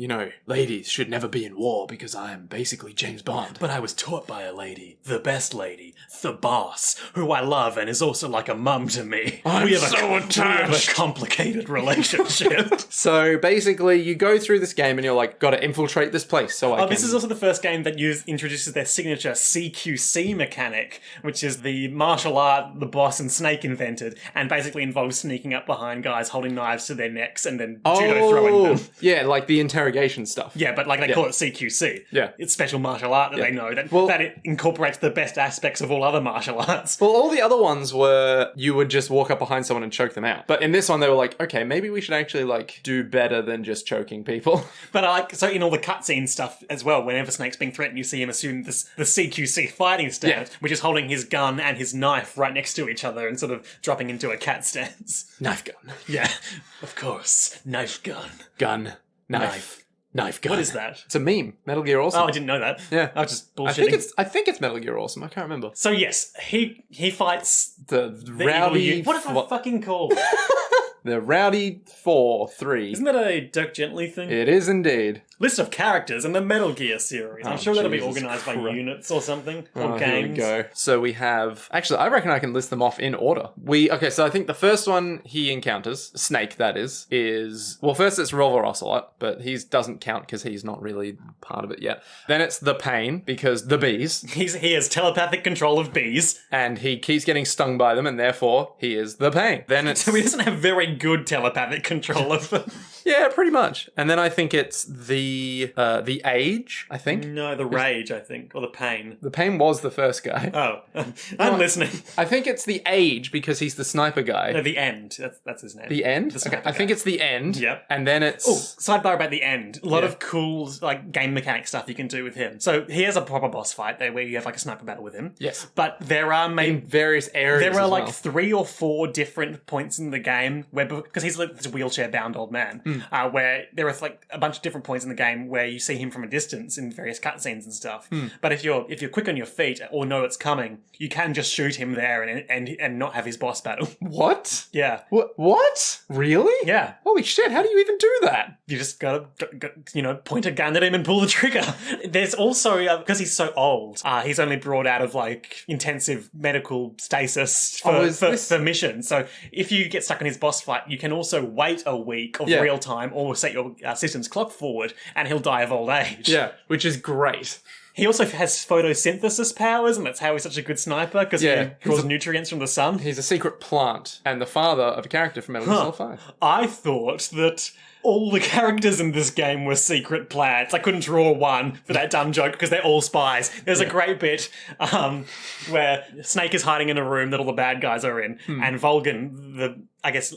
ladies should never be in war because I am basically James Bond. But I was taught by a lady, the best lady, the boss, who I love and is also like a mum to me. We have a complicated relationship. So basically you go through this game and you're like, gotta infiltrate this place so I can... This is also the first game that introduces their signature CQC mechanic, which is the martial art the boss and Snake invented, and basically involves sneaking up behind guys holding knives to their necks and then judo throwing them. Yeah, like the interrogation stuff. Yeah, but like they call it CQC. Yeah. It's special martial art that they know that it incorporates the best aspects of all other martial arts. Well, all the other ones were you would just walk up behind someone and choke them out. But in this one, they were like, okay, maybe we should actually like do better than just choking people. But so in all the cutscene stuff as well, whenever Snake's being threatened, you see him assume the CQC fighting stance, which is holding his gun and his knife right next to each other and sort of dropping into a cat stance. Knife gun. Yeah, of course. Knife gun. Gun. Knife. Knife gun. What is that? It's a meme. Metal Gear Awesome. Oh, I didn't know that. Yeah. I was just bullshitting. I think it's Metal Gear Awesome. I can't remember. So yes, he fights The the Rowdy... evil what are they fucking called? The Rowdy 4-3. Isn't that a Dirk Gently thing? It is indeed. list of characters in the Metal Gear series. I'm sure that'll be Jesus organised by Christ. units or something, or Here we games. go. So we have... Actually, I reckon I can list them off in order. Okay, so I think the first one he encounters, Snake that is... Well, first it's Revolver Ocelot, but he doesn't count because he's not really part of it yet. Then it's the Pain, because the bees, He has telepathic control of bees. and he keeps getting stung by them, and therefore he is the Pain. Then it's... So he doesn't have very good telepathic control of them. Yeah, pretty much. And then I think it's the Age, I think. No, the rage, I think, or the pain. The Pain was the first guy. Oh, I'm listening. I think it's the Age because he's the sniper guy. No, the end. That's his name. The End? The Okay, sniper I think guy. it's the End. Yep. And then it's... Sidebar about the end. A lot Yeah. of cool like game mechanic stuff you can do with him. So he has a proper boss fight there where you have like a sniper battle with him. Yes. But there are maybe in various areas there are as like well. 3 or 4 different points in the game where, because he's like this wheelchair-bound old man, where there are like a bunch of different points in the game where you see him from a distance in various cutscenes and stuff. But if you're quick on your feet or know it's coming, you can just shoot him there and not have his boss battle. What? Yeah, What? Really? yeah. Holy shit, how do you even do that? You just gotta, point a gun at him and pull the trigger. There's also, because he's so old, he's only brought out of, like, intensive medical stasis for missions. So if you get stuck in his boss fight, you can also wait a week of real time or set your system's clock forward and he'll die of old age. Yeah, which is great. He also has photosynthesis powers, and that's how he's such a good sniper, because Yeah, he draws nutrients from the sun. He's a secret plant and the father of a character from Metal Gear Solid 5. I thought that all the characters in this game were secret plants. I couldn't draw one for that dumb joke because they're all spies. There's a great bit where Snake is hiding in a room that all the bad guys are in, and Volgan, the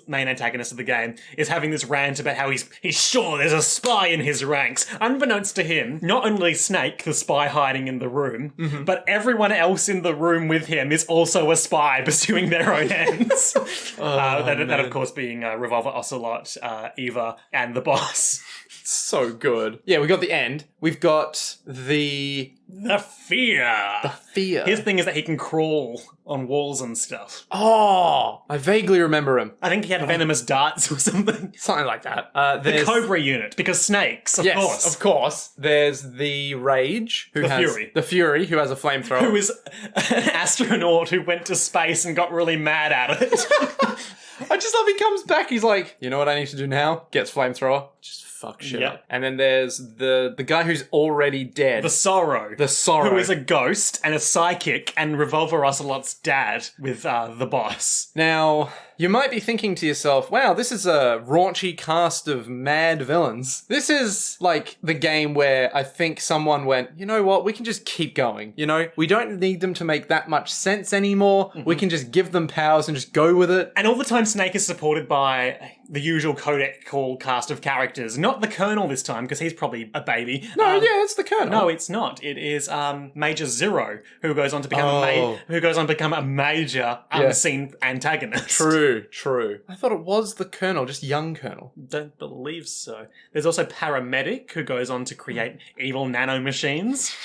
main antagonist of the game, is having this rant about how he's sure there's a spy in his ranks. Unbeknownst to him, not only Snake, the spy hiding in the room, but everyone else in the room with him is also a spy pursuing their own ends. That of course being Revolver Ocelot, Eva, and the boss. So good. Yeah, we got the End. We've got the Fear. Fear. His thing is that he can crawl on walls and stuff. Oh, I vaguely remember him. I think he had venomous darts or something. Something like that. The There's... Cobra unit, because snakes, of Yes, course. of course. There's the Rage, who The has Fury. the Fury, who has a flamethrower. Who is an astronaut who went to space and got really mad at it. I just love he comes back. He's like, you know what I need to do now? Gets flamethrower. Just fuck shit Yep. up. And then there's the guy who's already dead. The Sorrow. The Sorrow. Who is a ghost and a psychic and Revolver Ocelot's dad with the boss. Now, you might be thinking to yourself, wow, this is a raunchy cast of mad villains. This is like the game where I think someone went, you know what, we can just keep going. You know, we don't need them to make that much sense anymore. We can just give them powers and just go with it. And all the time Snake is supported by the usual Codec call cast of characters. Not the Colonel this time, because he's probably a baby. No, yeah, it's the Colonel. No, it's not. It is Major Zero, who goes on to become a major unseen antagonist. True. I thought it was the Colonel, just young Colonel. Don't believe so. There's also Paramedic, who goes on to create evil nanomachines.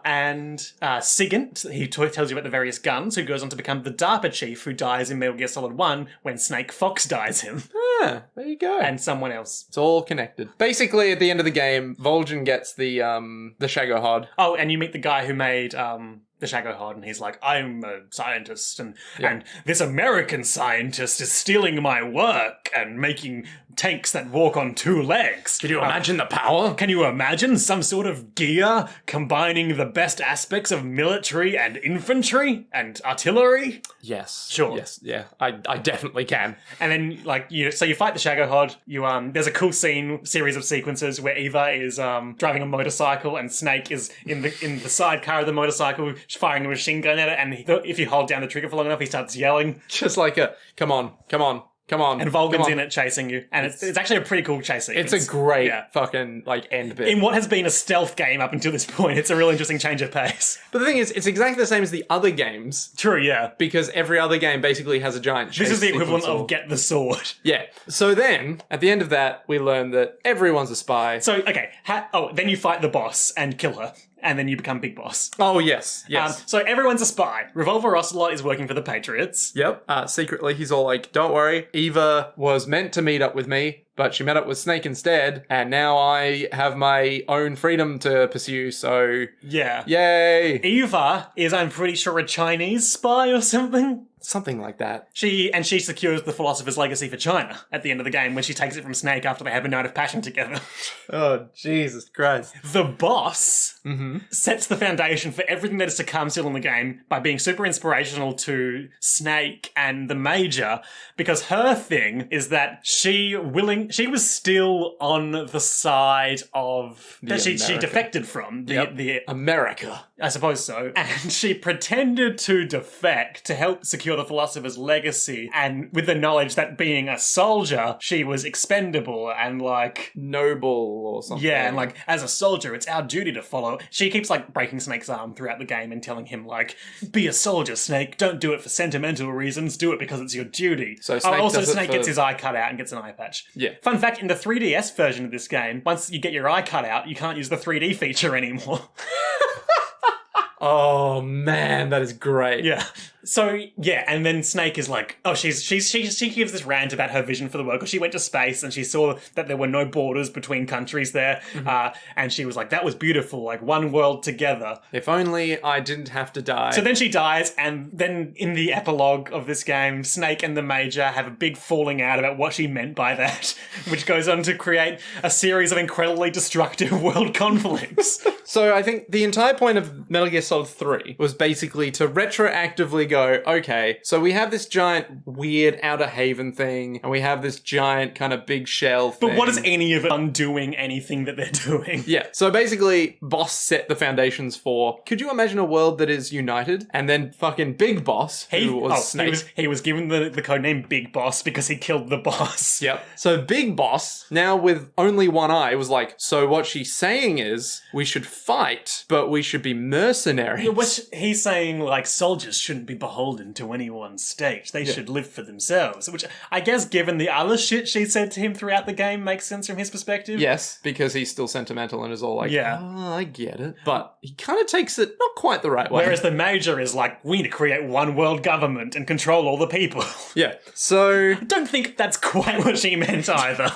And Sigint, he tells you about the various guns, who goes on to become the DARPA chief, who dies in Metal Gear Solid 1 when Snake Fox dies him. Yeah, there you go. And someone else. It's all connected. Basically, at the end of the game, Vol'jin gets the Shagohod. Oh, and you meet the guy who made the Shagohod, and he's like, I'm a scientist, and this American scientist is stealing my work and making tanks that walk on 2 legs. Can you imagine the power? Can you imagine some sort of gear combining the best aspects of military and infantry and artillery? Yes. Sure. Yes. Yeah. I definitely can. And then, like, you fight the Shagohod. There's a cool series of sequences where Eva is driving a motorcycle and Snake is in the sidecar of the motorcycle, firing a machine gun at it. And if you hold down the trigger for long enough, he starts yelling. Just like come on. And Volgan's in it chasing you. And it's actually a pretty cool chase sequence. It's a great fucking, like, end bit. In what has been a stealth game up until this point, it's a really interesting change of pace. But the thing is, it's exactly the same as the other games. True, yeah. Because every other game basically has a giant chase This is the equivalent sequence of get the sword. Yeah. So then, at the end of that, we learn that everyone's a spy. So, okay. Then you fight the boss and kill her. And then you become Big Boss. Oh, yes. So everyone's a spy. Revolver Ocelot is working for the Patriots. Yep. Secretly, he's all like, don't worry, Eva was meant to meet up with me, but she met up with Snake instead, and now I have my own freedom to pursue, so Yeah. yay! Eva is, I'm pretty sure, a Chinese spy or something. Something like that. She secures the Philosopher's Legacy for China at the end of the game when she takes it from Snake after they have a night of passion together. Oh, Jesus Christ. The boss sets the foundation for everything that is to come still in the game by being super inspirational to Snake and the Major, because her thing is that she was still on the side of that she America. defected from the America. I suppose so. And she pretended to defect to help secure the Philosopher's Legacy, and with the knowledge that being a soldier, she was expendable and like... Noble or something. Yeah, and like, as a soldier, it's our duty to follow. She keeps like breaking Snake's arm throughout the game and telling him like, be a soldier, Snake. Don't do it for sentimental reasons. Do it because it's your duty. So Snake also, does it Snake for- gets his eye cut out and gets an eye patch. Yeah. Fun fact, in the 3DS version of this game, once you get your eye cut out, you can't use the 3D feature anymore. Oh, man, that is great. Yeah. So, yeah, and then Snake is like, oh, she gives this rant about her vision for the world, because she went to space and she saw that there were no borders between countries there, and she was like, that was beautiful, like, one world together. If only I didn't have to die. So then she dies, and then in the epilogue of this game, Snake and the Major have a big falling out about what she meant by that, which goes on to create a series of incredibly destructive world conflicts. So I think the entire point of Metal Gear Solid 3 was basically to retroactively go, okay, so we have this giant weird Outer Haven thing, and we have this giant kind of big shell thing. But what is any of it undoing anything that they're doing? Yeah, so basically, Boss set the foundations for, could you imagine a world that is united? And then fucking Big Boss, who was Snake. He was given the codename Big Boss because he killed the boss. Yep. So Big Boss, now with only one eye, was like, so what she's saying is, we should fight, but we should be mercenaries. Which he's saying, like, soldiers shouldn't be beholden to anyone's state. They should live for themselves. Which, I guess, given the other shit she said to him throughout the game, makes sense from his perspective. Yes, because he's still sentimental and is all like, Yeah. oh, I get it. But he kind of takes it not quite the right way. Whereas the Major is like, we need to create one world government and control all the people. Yeah. So I don't think that's quite what she meant either.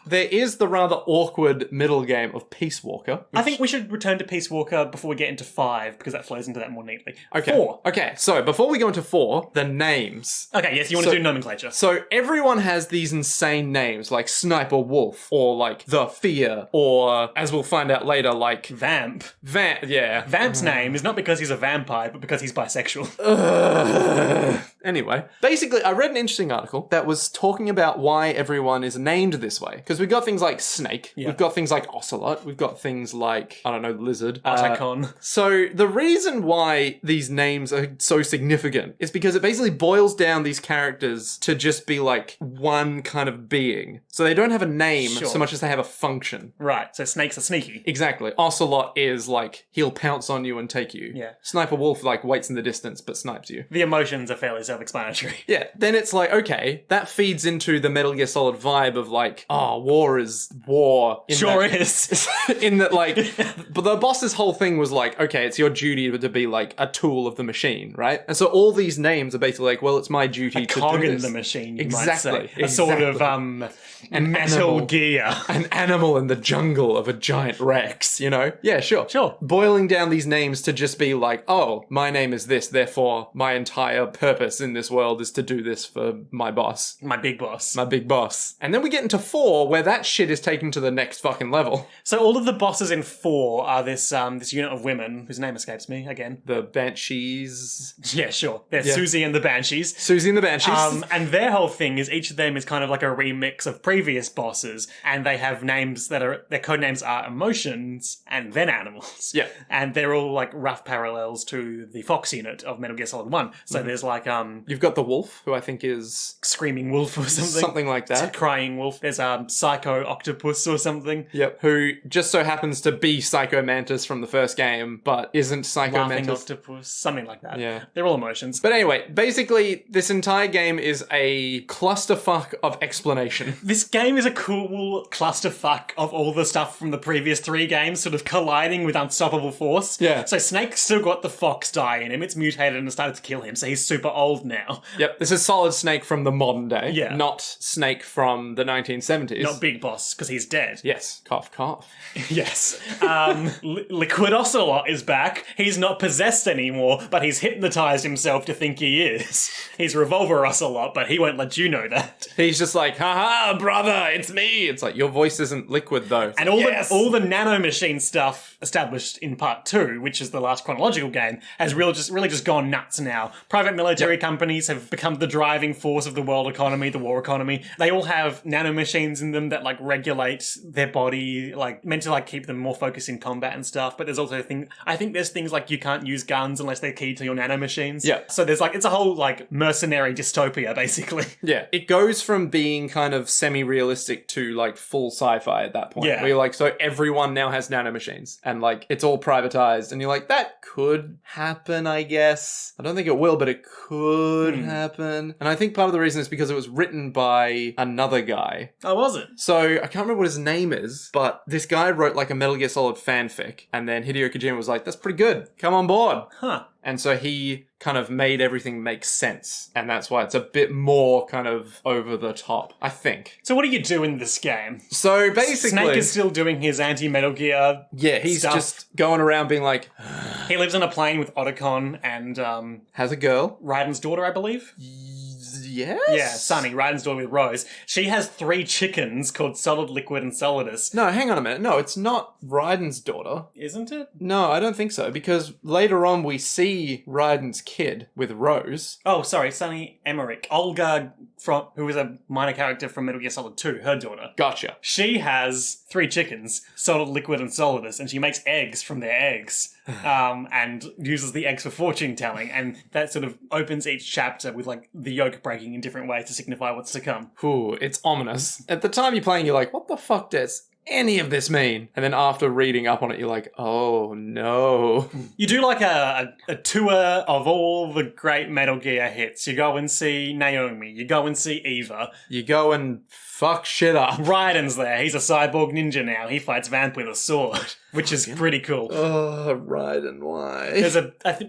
there is the rather awkward middle game of Peace Walker. I think we should return to Peace Walker before we get into 5, because that flows into that more neatly. Okay. 4. Okay, so before we go into 4, the names. Okay, yes, you want to do nomenclature. So everyone has these insane names, like Sniper Wolf, or like The Fear, or, as we'll find out later, like Vamp. yeah. Vamp's name is not because he's a vampire, but because he's bisexual. Anyway, basically, I read an interesting article that was talking about why everyone is named this way. Because we've got things like Snake, we've got things like Ocelot, we've got things like, I don't know, Lizard. Otacon. So the reason why these names are so significant is because it basically boils down these characters to just be like one kind of being. So they don't have a name so much as they have a function. Right, so snakes are sneaky. Exactly. Ocelot is like, he'll pounce on you and take you. Yeah. Sniper Wolf like waits in the distance but snipes you. The emotions are fairly self-explanatory. Yeah, then it's like, okay, that feeds into the Metal Gear Solid vibe of like, oh, war is war. Sure is. In that, like, but the boss's whole thing was like, okay, it's your duty to be like a tool of the machine, right? And so all these names are basically like, well, it's my duty to Cog do in this. the machine, you Exactly, might say. A sort of An Metal animal. Gear. An animal in the jungle of a giant Rex, you know? Yeah, sure. Sure. Boiling down these names to just be like, oh, my name is this, therefore my entire purpose in this world is to do this for my boss. My big boss. My big boss. And then we get into 4, where that shit is taken to the next fucking level. So all of the bosses in 4 are this unit of women, whose name escapes me again. The Banshees. Yeah, sure. They're Susie and the Banshees. Susie and the Banshees. And their whole thing is each of them is kind of like a remix of previous bosses, and they have names that are, their code names are emotions and then animals. Yeah. And they're all like rough parallels to the Fox unit of Metal Gear Solid 1. So there's like You've got the wolf, who I think is Screaming Wolf or something. something like that. Crying Wolf. There's Psycho Octopus or something. Yep. Who just so happens to be Psycho Mantis from the first game, but isn't Psycho Laughing Mantis. Octopus. Something like that. Yeah. They're all emotions. But anyway, basically, this entire game is a clusterfuck of explanation. This game is a cool clusterfuck of all the stuff from the previous 3 games sort of colliding with unstoppable force. Yeah. So Snake's still got the fox die in him. It's mutated and started to kill him, so he's super old old now. Yep, this is Solid Snake from the modern day, Yeah. not Snake from the 1970s. Not Big Boss, because he's dead. Yes, cough, cough. Yes. Liquid Ocelot is back. He's not possessed anymore, but he's hypnotized himself to think he is. He's Revolver Ocelot, but he won't let you know that. He's just like, haha, brother, it's me. It's like, your voice isn't Liquid, though. It's And like, all yes. the nanomachine stuff established in part 2, which is the last chronological game, has really just gone nuts now. Private military companies have become the driving force of the world economy, the war economy. They all have nanomachines in them that like regulate their body, like meant to like keep them more focused in combat and stuff. But there's also I think there's things like you can't use guns unless they're keyed to your nanomachines. Yeah. So there's like it's a whole like mercenary dystopia basically. Yeah, it goes from being kind of semi-realistic to like full sci-fi at that point. Yeah. Where you're like, so everyone now has nanomachines and like it's all privatized and you're like, that could happen, I guess. I don't think it will, but it could happen. And I think part of the reason is because it was written by another guy. Oh, was it? So I can't remember what his name is, but this guy wrote like a Metal Gear Solid fanfic and then Hideo Kojima was like, that's pretty good. Come on board. Huh. And so he kind of made everything make sense. And that's why it's a bit more kind of over the top, I think. So what do you do in this game? So basically, Snake is still doing his anti-Metal Gear yeah, he's stuff. just going around being like, He lives on a plane with Otacon and has a girl. Raiden's daughter, I believe. Yes? Yeah, Sunny, Raiden's daughter with Rose. She has 3 chickens called Solid, Liquid, and Solidus. No, hang on a minute. No, it's not Raiden's daughter. Isn't it? No, I don't think so. Because later on we see Raiden's kid with Rose. Oh, sorry, Sunny Emmerich. Olga, who is a minor character from Metal Gear Solid 2, her daughter. Gotcha. She has 3 chickens, Solid, Liquid, and Solidus, and she makes eggs from their eggs, and uses the eggs for fortune telling, and that sort of opens each chapter with like the yolk breaking in different ways to signify what's to come. Ooh, it's ominous. At the time you're playing, you're like, what the fuck does any of this mean? And then after reading up on it, you're like, oh no. You do like a tour of all the great Metal Gear hits. You go and see Naomi, you go and see Eva. You go and fuck shit up. Raiden's there, he's a cyborg ninja now. He fights Vamp with a sword, which is pretty cool. Oh, Raiden, why? There's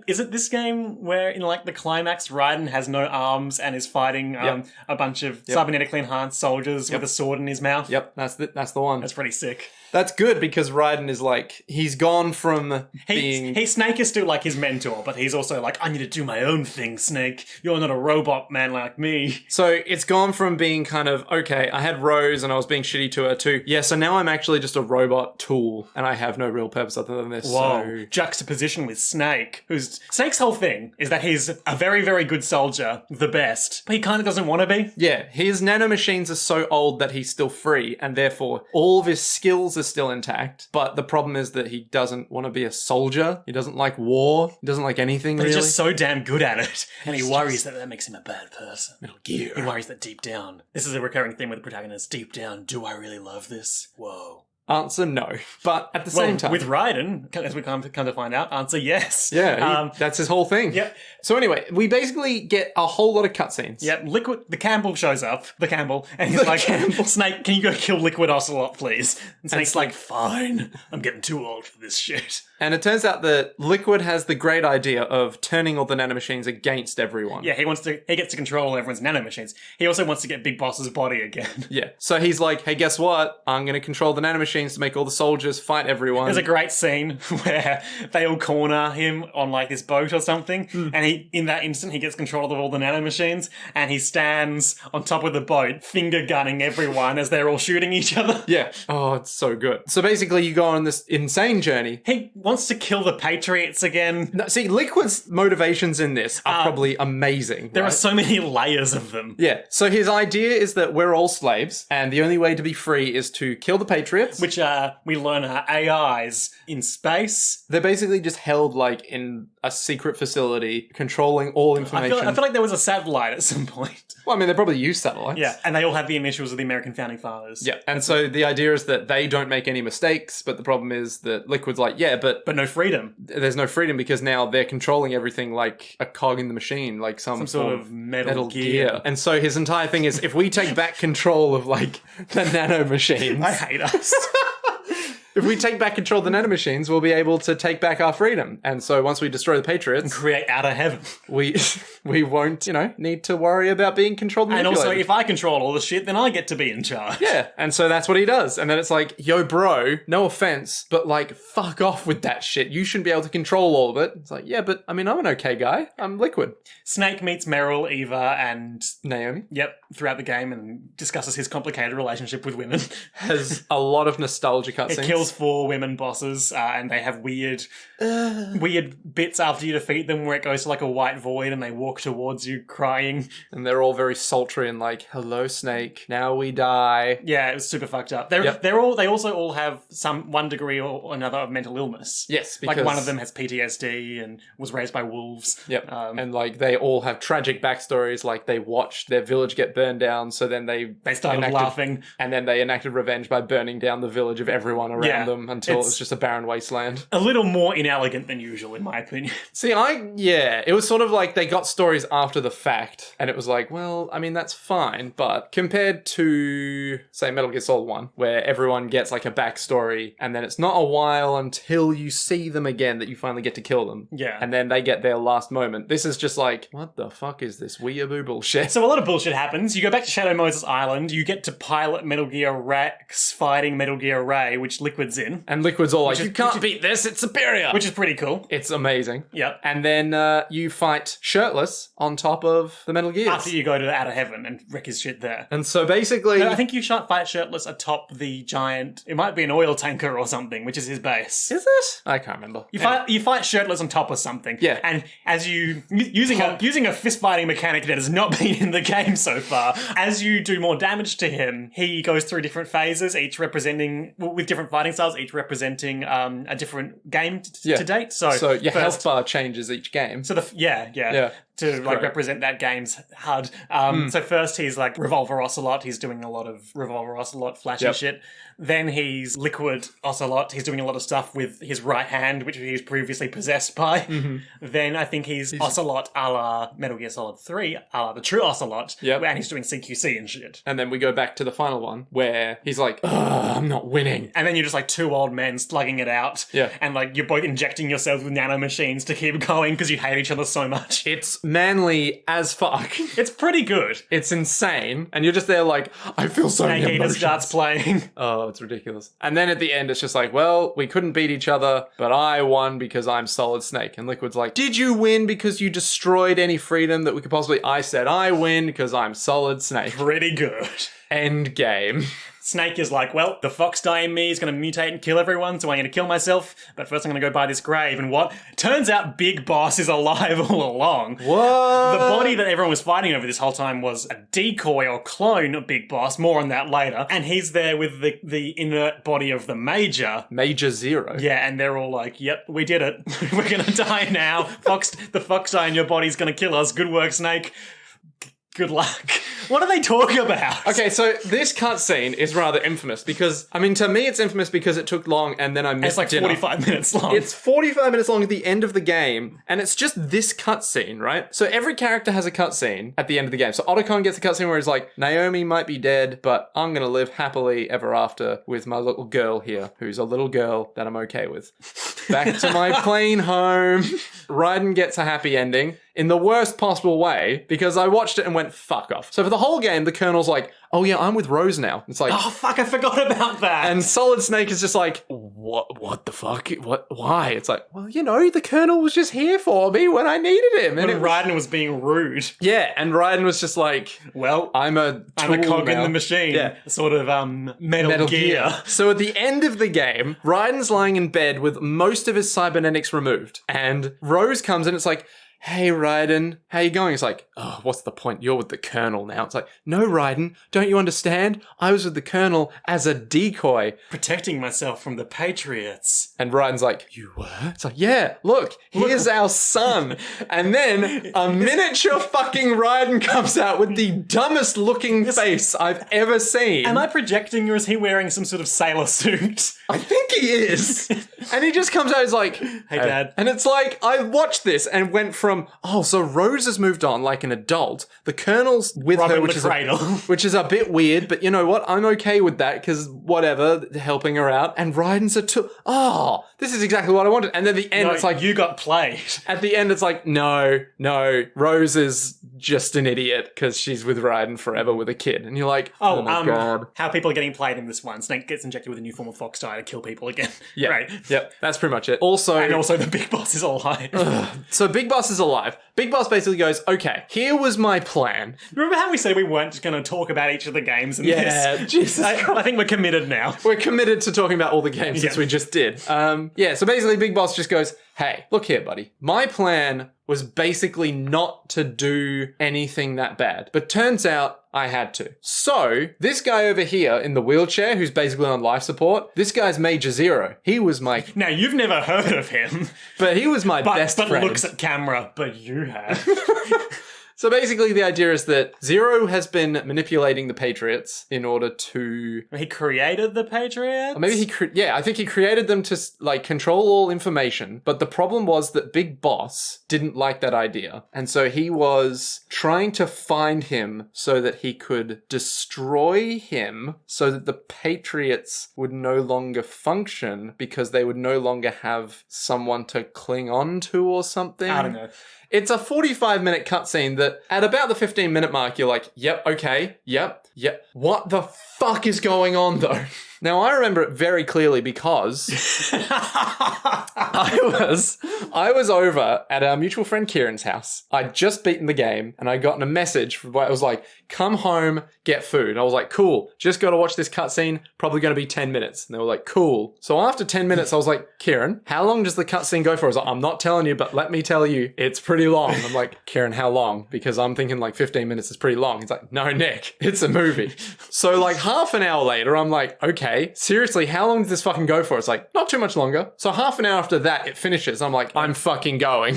is it this game where in like the climax Raiden has no arms and is fighting a bunch of cybernetically enhanced soldiers with a sword in his mouth? Yep, that's the one. That's pretty sick. That's good because Raiden is like, he's gone from being... Snake is still like his mentor, but he's also like, I need to do my own thing, Snake. You're not a robot man like me. So it's gone from being kind of, okay, I had Rose and I was being shitty to her to, yeah, so now I'm actually just a robot tool and I have no real purpose other than this. Whoa. So... Juxtaposition with Snake, Snake's whole thing is that he's a very, very good soldier, the best, but he kind of doesn't want to be. Yeah, his nanomachines are so old that he's still free and therefore all of his skills are still intact. But the problem is that he doesn't want to be a soldier. He doesn't like war. He doesn't like anything really. He's just so damn good at it. And he worries that makes him a bad person. Metal Gear. He worries that deep down, this is a recurring theme with the protagonist, deep down, do I really love this? Whoa. Answer no. But at the same time... with Raiden, as we come to find out, answer yes. Yeah, that's his whole thing. Yep. So anyway, we basically get a whole lot of cutscenes. Yep, the Campbell shows up, and he's like, Snake, can you go kill Liquid Ocelot, please? And Snake's like, fine, I'm getting too old for this shit. And it turns out that Liquid has the great idea of turning all the nanomachines against everyone. Yeah, he gets to control everyone's nanomachines. He also wants to get Big Boss's body again. Yeah. So he's like, hey, guess what? I'm going to control the nanomachines to make all the soldiers fight everyone. There's a great scene where they all corner him on like this boat or something, and in that instant he gets control of all the nanomachines, and he stands on top of the boat, finger gunning everyone as they're all shooting each other. Yeah. Oh, it's so good. So basically you go on this insane journey. He wants to kill the Patriots again. No, see, Liquid's motivations in this are probably amazing. There are so many layers of them. Yeah. So his idea is that we're all slaves, and the only way to be free is to kill the Patriots. Which we learn are AIs in space. They're basically just held like in a secret facility, controlling all information. I feel like there was a satellite at some point. Well, I mean, they probably use satellites. Yeah, and they all have the initials of the American founding fathers. Yeah, and so the idea is that they don't make any mistakes, but the problem is that Liquid's like, yeah, but no freedom. There's no freedom because now they're controlling everything like a cog in the machine, like some sort of Metal Gear. And so his entire thing is, if we take back control of like the nanomachines... I hate us. if we take back control of the nanomachines, we'll be able to take back our freedom. And so once we destroy the Patriots, Create outer heaven. we won't, need to worry about being controlled and And manipulated. also, if I control all the shit, then I get to be in charge. Yeah, and so that's what he does. And then it's like, yo, bro, no offense, but like, fuck off with that shit. You shouldn't be able to control all of it. It's like, yeah, but I mean, I'm an okay guy. I'm Liquid. Snake meets Meryl, Eva, and Naomi throughout the game and discusses his complicated relationship with women. has a lot of nostalgia It cutscenes. kills 4 women bosses, and they have weird bits after you defeat them where it goes to like a white void and they walk towards you crying. And they're all very sultry and like, hello, Snake, now we die. Yeah, it was super fucked up. Yep. They also all have one degree or another of mental illness. Yes, Like because- one of them has PTSD and was raised by wolves. Yep. Um, And like they all have tragic backstories, like they watched their village get burned down, so then they started laughing. and then they enacted revenge by burning down the village of everyone around Yeah, them until it it's- was just a barren wasteland. A little more inelegant than usual, in my opinion. See, it was sort of like they got stories after the fact, and it was like, well, I mean, that's fine, but compared to, say, Metal Gear Solid 1, where everyone gets like a backstory, and then it's not a while until you see them again that you finally get to kill them. Yeah. And then they get their last moment. This is just like, what the fuck is this weeaboo bullshit? So a lot of bullshit happens. You go back to Shadow Moses Island, you get to pilot Metal Gear Rex fighting Metal Gear Ray, which Liquid's in, And Liquid's all like, is- you can't beat this, it's superior! which is pretty cool. It's amazing. Yep. And then you fight shirtless on top of the Metal Gears. After you go to Outer Heaven and wreck his shit there. And so basically... I think you fight shirtless atop the giant, it might be an oil tanker or something, which is his base. Is it? I can't remember. You fight shirtless on top of something. Yeah. And as you using a fist fighting mechanic that has not been in the game so far, as you do more damage to him, he goes through different phases, each with different fighting styles, each representing a different game to date. So your health bar changes each game. So Yeah. to like great. represent that game's HUD. So first he's like Revolver Ocelot. He's doing a lot of Revolver Ocelot flashy Yep. shit. Then he's Liquid Ocelot. He's doing a lot of stuff with his right hand, which he's previously possessed by. Mm-hmm. Then I think he's Ocelot a la Metal Gear Solid 3, a la the true Ocelot. Yep. And he's doing CQC and shit. And then we go back to the final one where he's like, ugh, I'm not winning. And then you're just like 2 old men slugging it out. Yeah. And like you're both injecting yourselves with nanomachines to keep going because you hate each other so much. It's manly as fuck. It's pretty good. It's insane. And you're just there like, I feel so many Naheeda emotions. starts playing. Oh, it's ridiculous. And then at the end, it's just like, well, we couldn't beat each other, but I won because I'm Solid Snake. And Liquid's like, did you win because you destroyed any freedom that we could possibly... I said I win because I'm Solid Snake. Pretty good. End game. Snake is like, well, the fox die in me is going to mutate and kill everyone, so I'm going to kill myself, but first I'm going to go by this grave. And what? Turns out Big Boss is alive all along. What? The body that everyone was fighting over this whole time was a decoy or clone of Big Boss, more on that later. And he's there with the inert body of the Major. Major Zero. Yeah, and they're all like, yep, we did it. We're going to die now. The fox die in your body's going to kill us. Good work, Snake. Good luck. What are they talking about? Okay, so this cutscene is rather infamous because, I mean, to me it's infamous because it took long and then I missed It's like dinner. 45 minutes long. It's 45 minutes long at the end of the game, and it's just this cutscene, right? So every character has a cutscene at the end of the game. So Otacon gets a cutscene where he's like, Naomi might be dead, but I'm gonna live happily ever after with my little girl here, who's a little girl that I'm okay with. Back to my plane home. Raiden gets a happy ending in the worst possible way because I watched it and went, fuck off. So for the whole game, the Colonel's like, oh yeah, I'm with Rose now. It's like, Oh, fuck, I forgot about that. and Solid Snake is just like, what the fuck? Why? It's like, well, the Colonel was just here for me when I needed him. And when Raiden was being rude. yeah, and Raiden was just like, Well, I'm a cog tool in now. the machine. Yeah. Sort of Metal Gear. So at the end of the game, Raiden's lying in bed with most of his cybernetics removed. And Rose comes in, it's like, hey, Raiden, how you going? It's like, oh, what's the point? You're with the Colonel now. It's like, no, Raiden, don't you understand? I was with the Colonel as a decoy. Protecting myself from the Patriots. And Raiden's like, you were? It's like, yeah, look, here's our son. And then a miniature fucking Raiden comes out with the dumbest looking face I've ever seen. Am I projecting, or is he wearing some sort of sailor suit? I think he is. And he just comes out, he's like, Hey, Dad. And it's like, I watched this and went from from, so Rose has moved on like an adult. The Colonel's with Robbing her, the which is cradle. which is a bit weird, but you know what? I'm okay with that because whatever, helping her out. And Ryden's this is exactly what I wanted. And then at the end, No, it's like, you got played. at the end, it's like, no, Rose is just an idiot because she's with Raiden forever with a kid. And you're like, oh my God. How people are getting played in this one. Snake gets injected with a new form of fox dye to kill people again. Yeah. Right. Yep. That's pretty much it. Also, And also the big boss is alive. so Big Boss is alive. Big Boss basically goes, okay, here was my plan. Remember how we said we weren't just going to talk about each of the games in Yeah, this? Jesus I think we're committed now. We're committed to talking about all the games since Yeah. we just did. So basically Big Boss just goes, hey, look here, buddy. My plan was basically not to do anything that bad. But turns out I had to. So, this guy over here in the wheelchair, who's basically on life support, this guy's Major Zero. He was my... Now, you've never heard of him, But he was my best but friend. looks at camera, but you have. So basically the idea is that Zero has been manipulating the Patriots in order to... He created the Patriots? Or maybe I think he created them to control all information. But the problem was that Big Boss didn't like that idea. And so he was trying to find him so that he could destroy him so that the Patriots would no longer function because they would no longer have someone to cling on to or something. I don't know. It's a 45-minute cutscene that at about the 15-minute mark, you're like, yep, okay, yep. What the fuck is going on, though? Now, I remember it very clearly because I was over at our mutual friend Kieran's house. I'd just beaten the game, and I'd gotten a message where it was like, come home, get food. I was like, cool, just got to watch this cutscene, probably going to be 10 minutes. And they were like, cool. So after 10 minutes, I was like, Kieran, how long does the cutscene go for? I was like, I'm not telling you, but let me tell you, it's pretty long. I'm like, Kieran, how long? Because I'm thinking like 15 minutes is pretty long. He's like, no, Nick, it's a movie. So like half an hour later, I'm like, okay, seriously, how long does this fucking go for? It's like, not too much longer. So half an hour after that, it finishes. I'm like, I'm fucking going.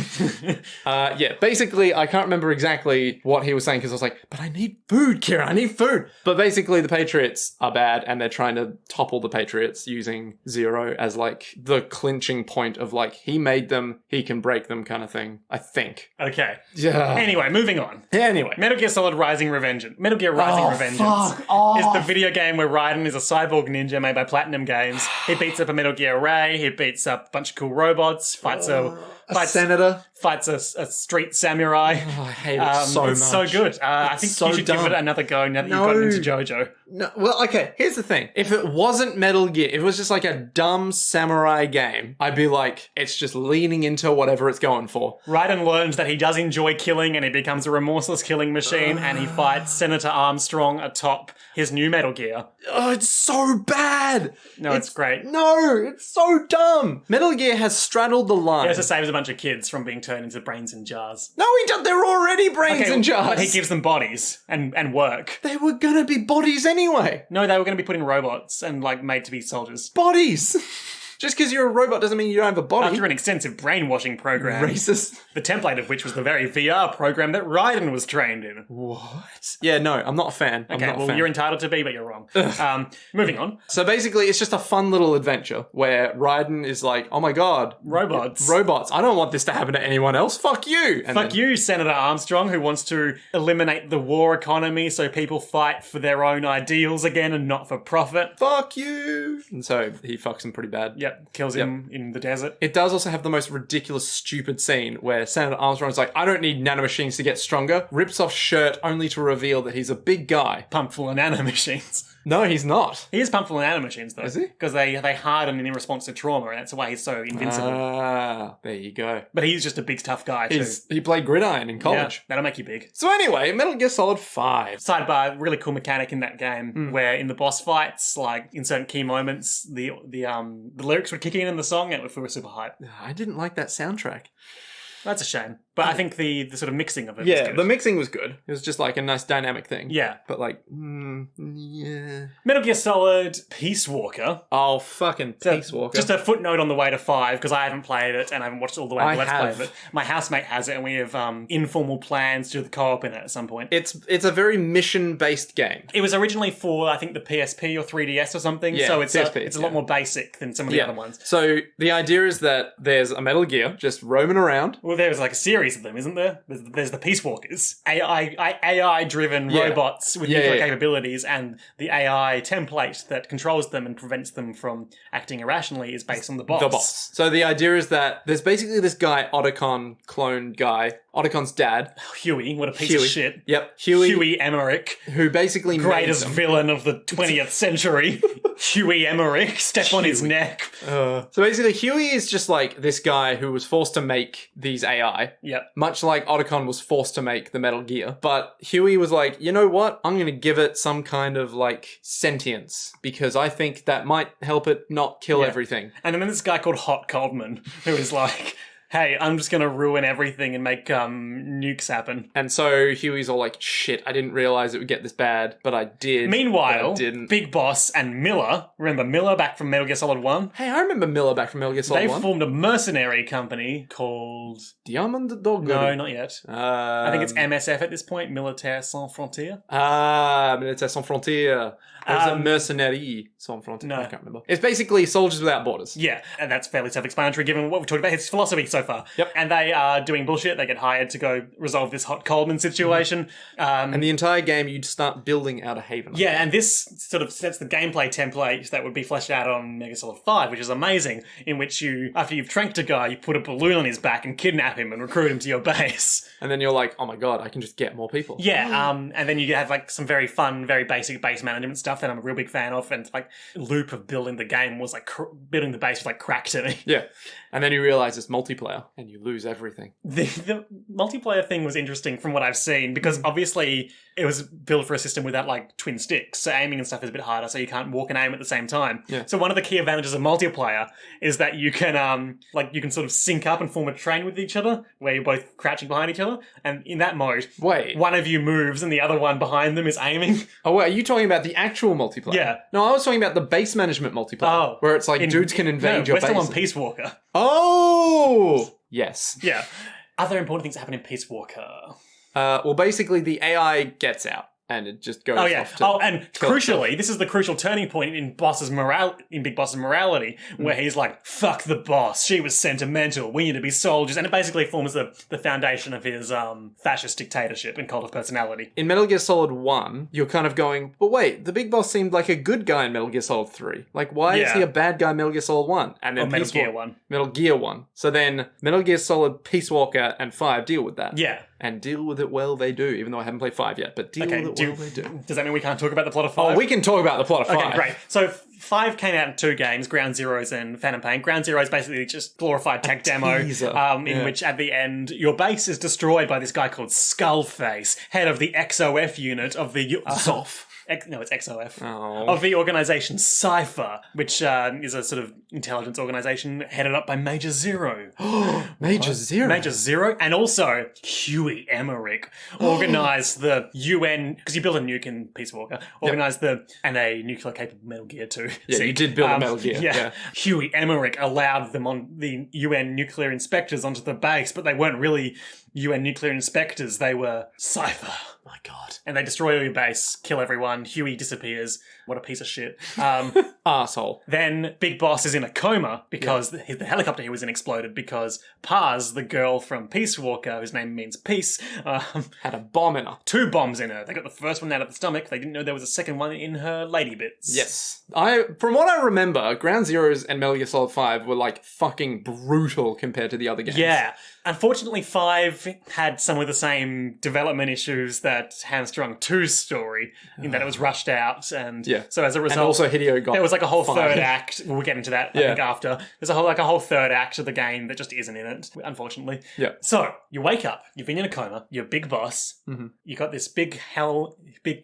Basically, I can't remember exactly what he was saying because I was like, but I need food, Kieran, I need food. But basically, the Patriots are bad and they're trying to topple the Patriots using Zero as like the clinching point of like, he made them, he can break them kind of thing, I think. Okay. Yeah. Anyway, moving on. Anyway. Metal Gear Solid Rising Revengeance. Metal Gear Rising Revengeance is the video game where Raiden is a cyborg ninja made by Platinum Games. He beats up a Metal Gear Ray, he beats up a bunch of cool robots, fights a senator. Fights a street samurai. Oh, I hate it so much. It's so good. I think so you should dumb. give it another go now that you've gotten into JoJo. No, well, okay, here's the thing. If it wasn't Metal Gear, if it was just like a dumb samurai game, I'd be like, it's just leaning into whatever it's going for. Raiden learns that he does enjoy killing and he becomes a remorseless killing machine and he fights Senator Armstrong atop his new Metal Gear. Oh, it's so bad. No, it's great. No, it's so dumb. Metal Gear has straddled the line. He also saves a bunch of kids from being turned into brains in jars. No, he doesn't. They're already brains in jars. But he gives them bodies and work. They were gonna be bodies anyway. No, they were going to be put in robots and like made to be soldiers. Bodies. Just because you're a robot doesn't mean you don't have a body. After an extensive brainwashing program. Racist. The template of which was the very VR program that Raiden was trained in. What? Yeah, no, I'm not a fan. I'm Okay, not a well, fan. you're entitled to be, but you're wrong. Moving on. So basically, it's just a fun little adventure where Raiden is like, oh my god. Robots. Robots. I don't want this to happen to anyone else. Fuck you. And Fuck you, Senator Armstrong, who wants to eliminate the war economy so people fight for their own ideals again and not for profit. Fuck you. And so he fucks him pretty bad. Yep, kills him in the desert. It does also have the most ridiculous, stupid scene where Senator Armstrong's like, I don't need nanomachines to get stronger, rips off shirt only to reveal that he's a big guy. Pumped full of nanomachines. No, he's not. He is pumped full of nanomachines, though. Is he? Because they harden in response to trauma, and that's why he's so invincible. Ah, there you go. But he's just a big, tough guy, too. He played Gridiron in college. Yeah, that'll make you big. So anyway, Metal Gear Solid 5. Sidebar, really cool mechanic in that game where in the boss fights, like in certain key moments, the lyrics would kick in the song and we were super hype. I didn't like that soundtrack. That's a shame. But I think the sort of mixing of it was Yeah, good. the mixing was good. It was just like a nice dynamic thing. Yeah. But like, Yeah. Metal Gear Solid Peace Walker. Oh, fucking Peace Walker. Just a footnote on the way to 5, because I haven't played it and I haven't watched all the way to I Let's Play have. of it. My housemate has it, and we have informal plans to do the co-op in it at some point. It's a very mission-based game. It was originally for, I think, the PSP or 3DS or something, Yeah, so it's PSP, a lot more basic than some of the other ones. So the idea is that there's a Metal Gear just roaming around. Well, there's like a series of them, isn't there? There's the Peace Walkers, AI-driven Yeah. robots with Yeah, nuclear yeah. capabilities, and the AI template that controls them and prevents them from acting irrationally is based on the boss. The boss. So the idea is that there's basically this guy, Otacon clone guy, Otacon's dad. Huey, what a piece Huey. of shit. Yep, Huey, Huey Emmerich, who basically made greatest them. villain of the 20th century. Huey Emmerich, step on his neck. So basically, Huey is just like this guy who was forced to make these AI. Yep. Much like Otacon was forced to make the Metal Gear. But Huey was like, you know what? I'm going to give it some kind of like sentience because I think that might help it not kill everything. And then this guy called Hot Coldman, who is like, hey, I'm just going to ruin everything and make nukes happen. And so Huey's all like, shit, I didn't realize it would get this bad, but I did. Meanwhile, but I didn't. Big Boss and Miller, remember Miller back from Metal Gear Solid 1? Hey, I remember Miller back from Metal Gear Solid They 1. formed a mercenary company called... Diamond Dog. No, not yet. I think it's MSF at this point, Militaire Sans Frontières. Militaire Sans Frontières. Or is it Mercenary Sans Frontières? No. I can't remember. It's basically Soldiers Without Borders. Yeah, and that's fairly self-explanatory given what we've talked about his philosophy so far. Yep. And they are doing bullshit. They get hired to go resolve this Hot Coldman situation. And the entire game, you'd start building out a haven. Yeah, and this sort of sets the gameplay template that would be fleshed out on Mega Solid 5, which is amazing, in which you, after you've tranked a guy, you put a balloon on his back and kidnap him and recruit him to your base. And then you're like, oh my god, I can just get more people. Yeah, and then you have like some very fun, very basic base management stuff that I'm a real big fan of, and like loop of building the game was like building the base was like crack to me. Yeah. And then you realize it's multiplayer and you lose everything. The multiplayer thing was interesting from what I've seen because obviously it was built for a system without like twin sticks, so aiming and stuff is a bit harder, so you can't walk and aim at the same time. Yeah. So one of the key advantages of multiplayer is that you can you can sort of sync up and form a train with each other where you're both crouching behind each other, and in that mode, Wait. one of you moves and the other one behind them is aiming. Oh, wait, are you talking about the actual multiplayer? Yeah. No, I was talking about the base management multiplayer. Oh. Where it's like dudes can invade your we're base. still on Peace Walker. Oh! Yes. Yeah. Other important things happen in Peace Walker. Well, basically, the AI gets out and it just goes Oh yeah. off to And kill crucially, this is the crucial turning point in Big Boss's morality, where he's like, "Fuck the boss. She was sentimental. We need to be soldiers," and it basically forms the foundation of his fascist dictatorship and cult of personality. In Metal Gear Solid 1, you're kind of going, but wait, the big boss seemed like a good guy in Metal Gear Solid 3. Like, why is Yeah. he a bad guy in Metal Gear Solid 1? And then Or Metal Peace Gear Walker- 1. Metal Gear 1. So then Metal Gear Solid, Peace Walker, and 5 deal with that. Yeah. And deal with it well they do, even though I haven't played 5 yet, but deal Okay. with it well they do. Does that mean we can't talk about the plot of 5? Oh, we can talk about the plot of 5. Okay, great. So 5 came out in 2 games, Ground Zeroes and Phantom Pain. Ground Zero is basically just glorified tech demo, teaser. in which at the end your base is destroyed by this guy called Skullface, head of the XOF unit of the Zoff. No, it's XOF. Oh. Of the organization Cypher, which is a sort of intelligence organization headed up by Major Zero. Major Zero. Major Zero, and also Huey Emmerich organised the UN, because you build a nuke in Peace Walker, organised and a nuclear capable Metal Gear too. Yeah, you did build a Metal Gear. Yeah. Huey Emmerich allowed them on the UN nuclear inspectors onto the base, but they weren't really UN nuclear inspectors, they were Cypher. My God. And they destroy your base, kill everyone, Huey disappears. What a piece of shit. Arsehole. Then Big Boss is in a coma because the helicopter he was in exploded because Paz, the girl from Peace Walker, whose name means peace, Had a bomb in her. 2 bombs in her. They got the first one out of the stomach. They didn't know there was a second one in her lady bits. Yes. From what I remember, Ground Zeroes and Metal Gear Solid 5 were like fucking brutal compared to the other games. Yeah. Unfortunately, 5 had some of the same development issues that Hamstrung 2's story, in that it was rushed out, and so as a result... And also Hideo got there was like a whole fired. third act. We'll get into that, I think, after. There's a whole third act of the game that just isn't in it, unfortunately. Yeah. So, you wake up, you've been in a coma, you're Big Boss, you got this big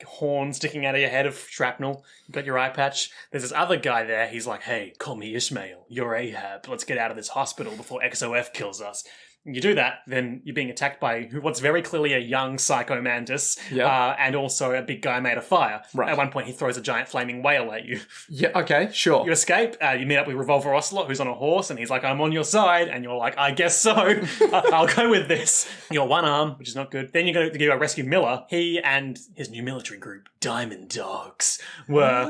horn sticking out of your head of shrapnel, you got your eye patch, there's this other guy there, he's like, hey, call me Ishmael, you're Ahab, let's get out of this hospital before XOF kills us. You do that, then you're being attacked by what's very clearly a young Psycho Mantis, Yeah. and also a big guy made of fire. Right. At one point, he throws a giant flaming whale at you. Yeah, okay, sure. You escape, you meet up with Revolver Ocelot, who's on a horse, and he's like, I'm on your side, and you're like, I guess so. I'll go with this. You're one arm, which is not good. Then you're going to go rescue Miller. He and his new military group, Diamond Dogs, were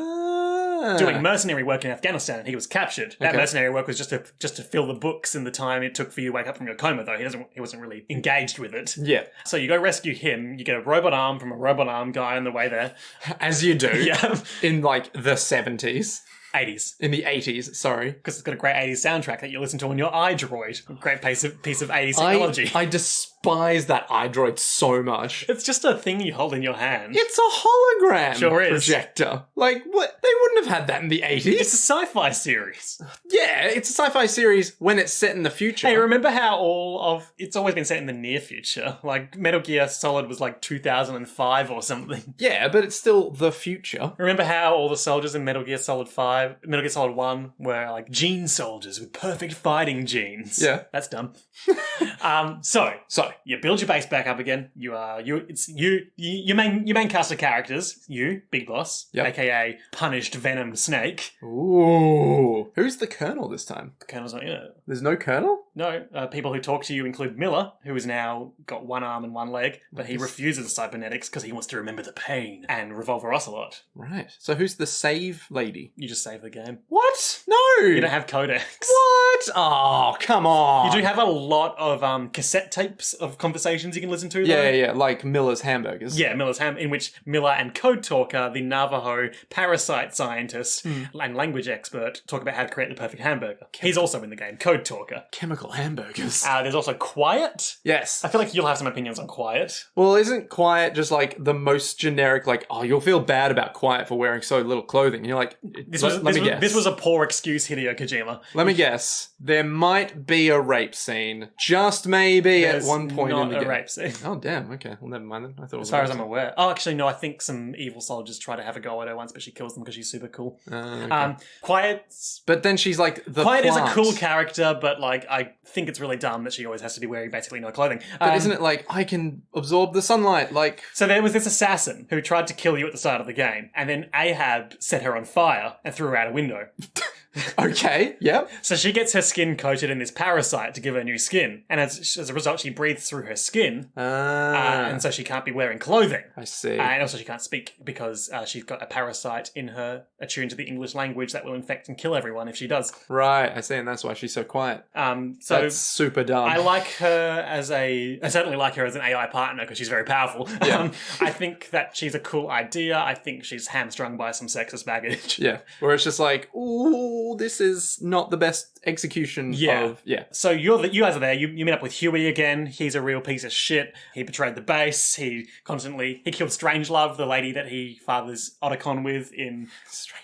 doing mercenary work in Afghanistan, and he was captured. That Okay. mercenary work was just to fill the books in the time it took for you to wake up from your coma, though. He wasn't really engaged with it. Yeah, So you go rescue him, you get a robot arm from a robot arm guy on the way there. as you do. Yeah. In like the 70s. 80s. In the 80s, sorry. Because it's got a great 80s soundtrack that you listen to on your iDroid. A great piece of 80s technology. I despise that iDroid so much. It's just a thing you hold in your hand. It's a hologram Sure is. projector. Like, what? They wouldn't have had that in the 80s. It's a sci-fi series. Yeah, it's a sci-fi series when it's set in the future. Hey, remember how it's always been set in the near future? Like, Metal Gear Solid was like 2005 or something. Yeah, but it's still the future. Remember how all the soldiers in Metal Gear Solid 1 were like gene soldiers with perfect fighting genes? Yeah. That's dumb. So you build your base back up again. Your main cast of characters. You, Big Boss, Yep. aka Punished Venom Snake. Ooh. Who's the Colonel this time? The Colonel's not in it. There's no Colonel? No, people who talk to you include Miller, who has now got one arm and one leg, but he refuses cybernetics because he wants to remember the pain. And Revolver Ocelot. Right. So who's the save lady? You just save the game. What? No! You don't have codecs. What? Oh, come on. You do have a lot of cassette tapes of conversations you can listen to, though. Yeah, like Miller's Hamburgers. Yeah, Miller's Ham, in which Miller and Code Talker, the Navajo parasite scientist and language expert, talk about how to create the perfect hamburger. He's also in the game, Code Talker. Chemical hamburgers. There's also Quiet. Yes. I feel like you'll have some opinions on Quiet. Well, isn't Quiet just like the most generic, like, oh, you'll feel bad about Quiet for wearing so little clothing? And you're like, let me guess. This was a poor excuse, Hideo Kojima. Let me guess. There might be a rape scene. Just maybe There's at one point not in the a game. rape scene. Oh, damn. Okay. Well, never mind then. I thought it was As far as I'm aware. Oh, actually, no, I think some evil soldiers try to have a go at her once, but she kills them because she's super cool. Okay. Quiet's But then she's like the Quiet is a plant. cool character, but like I think it's really dumb that she always has to be wearing basically no clothing. But isn't it like, I can absorb the sunlight? Like, So there was this assassin who tried to kill you at the start of the game, and then Ahab set her on fire and threw her out a window. okay, yep. So she gets her skin coated in this parasite to give her new skin, and as a result, she breathes through her skin, and so she can't be wearing clothing. I see. And also she can't speak because she's got a parasite in her attuned to the English language that will infect and kill everyone if she does. Right, I see, and that's why she's so quiet. So That's super dumb. I certainly like her as an AI partner because she's very powerful. Yeah. I think that she's a cool idea. I think she's hamstrung by some sexist baggage. Yeah, where it's just like, ooh, this is not the best execution of... Yeah. So you guys are there. You meet up with Huey again. He's a real piece of shit. He betrayed the base. He killed Strangelove, the lady that he fathers Otacon with in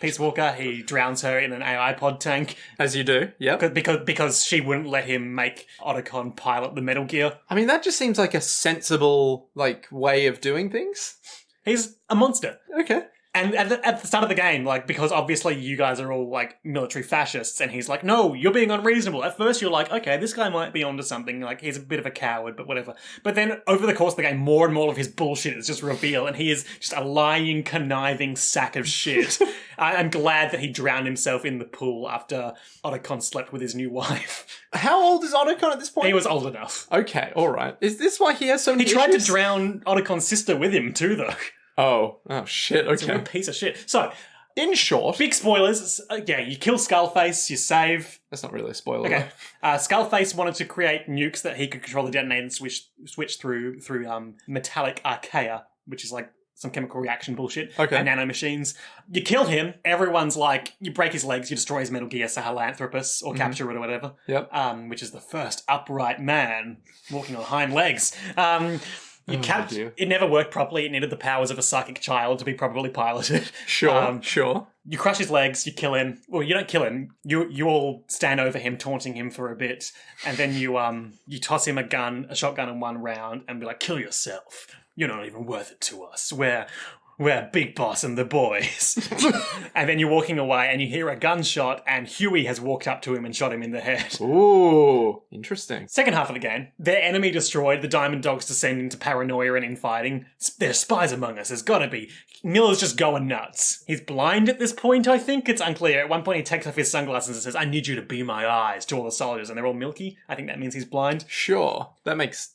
Peace Walker. He drowns her in an AI pod tank As you do, yep. because she wouldn't let him make Otacon pilot the Metal Gear. I mean, that just seems like a sensible, like, way of doing things. He's a monster. Okay. And at the start of the game, like, because obviously you guys are all, like, military fascists, and he's like, no, you're being unreasonable. At first you're like, okay, this guy might be onto something, like, he's a bit of a coward, but whatever. But then, over the course of the game, more and more of his bullshit is just revealed, and he is just a lying, conniving sack of shit. I'm glad that he drowned himself in the pool after Otacon slept with his new wife. How old is Otacon at this point? He was old enough. Okay, alright. Is this why he has so many He tried to issues? drown Otacon's sister with him, too, though. Oh shit, He's a real okay. piece of shit. So, In short... big spoilers. You kill Skullface, you save. That's not really a spoiler. Okay. Skullface wanted to create nukes that he could control the detonator and switch through metallic archaea, which is like some chemical reaction bullshit. Okay. And nanomachines. You killed him. Everyone's like, you break his legs, you destroy his Metal Gear Sahelanthropus, or capture it or whatever. Yep. Which is the first upright man walking on hind legs. dear. It never worked properly. It needed the powers of a psychic child to be properly piloted. Sure, sure. You crush his legs, you kill him. Well, you don't kill him. You all stand over him, taunting him for a bit, and then you toss him a shotgun in one round, and be like, "Kill yourself. You're not even worth it to us. We're we're Big Boss and the boys. And then you're walking away and you hear a gunshot and Huey has walked up to him and shot him in the head. Ooh, interesting. Second half of the game, their enemy destroyed, the Diamond Dogs descend into paranoia and infighting. There's spies among us, there's gotta be. Miller's just going nuts. He's blind at this point, I think. It's unclear. At one point he takes off his sunglasses and says, I need you to be my eyes, to all the soldiers, and they're all milky. I think that means he's blind. Sure. That makes...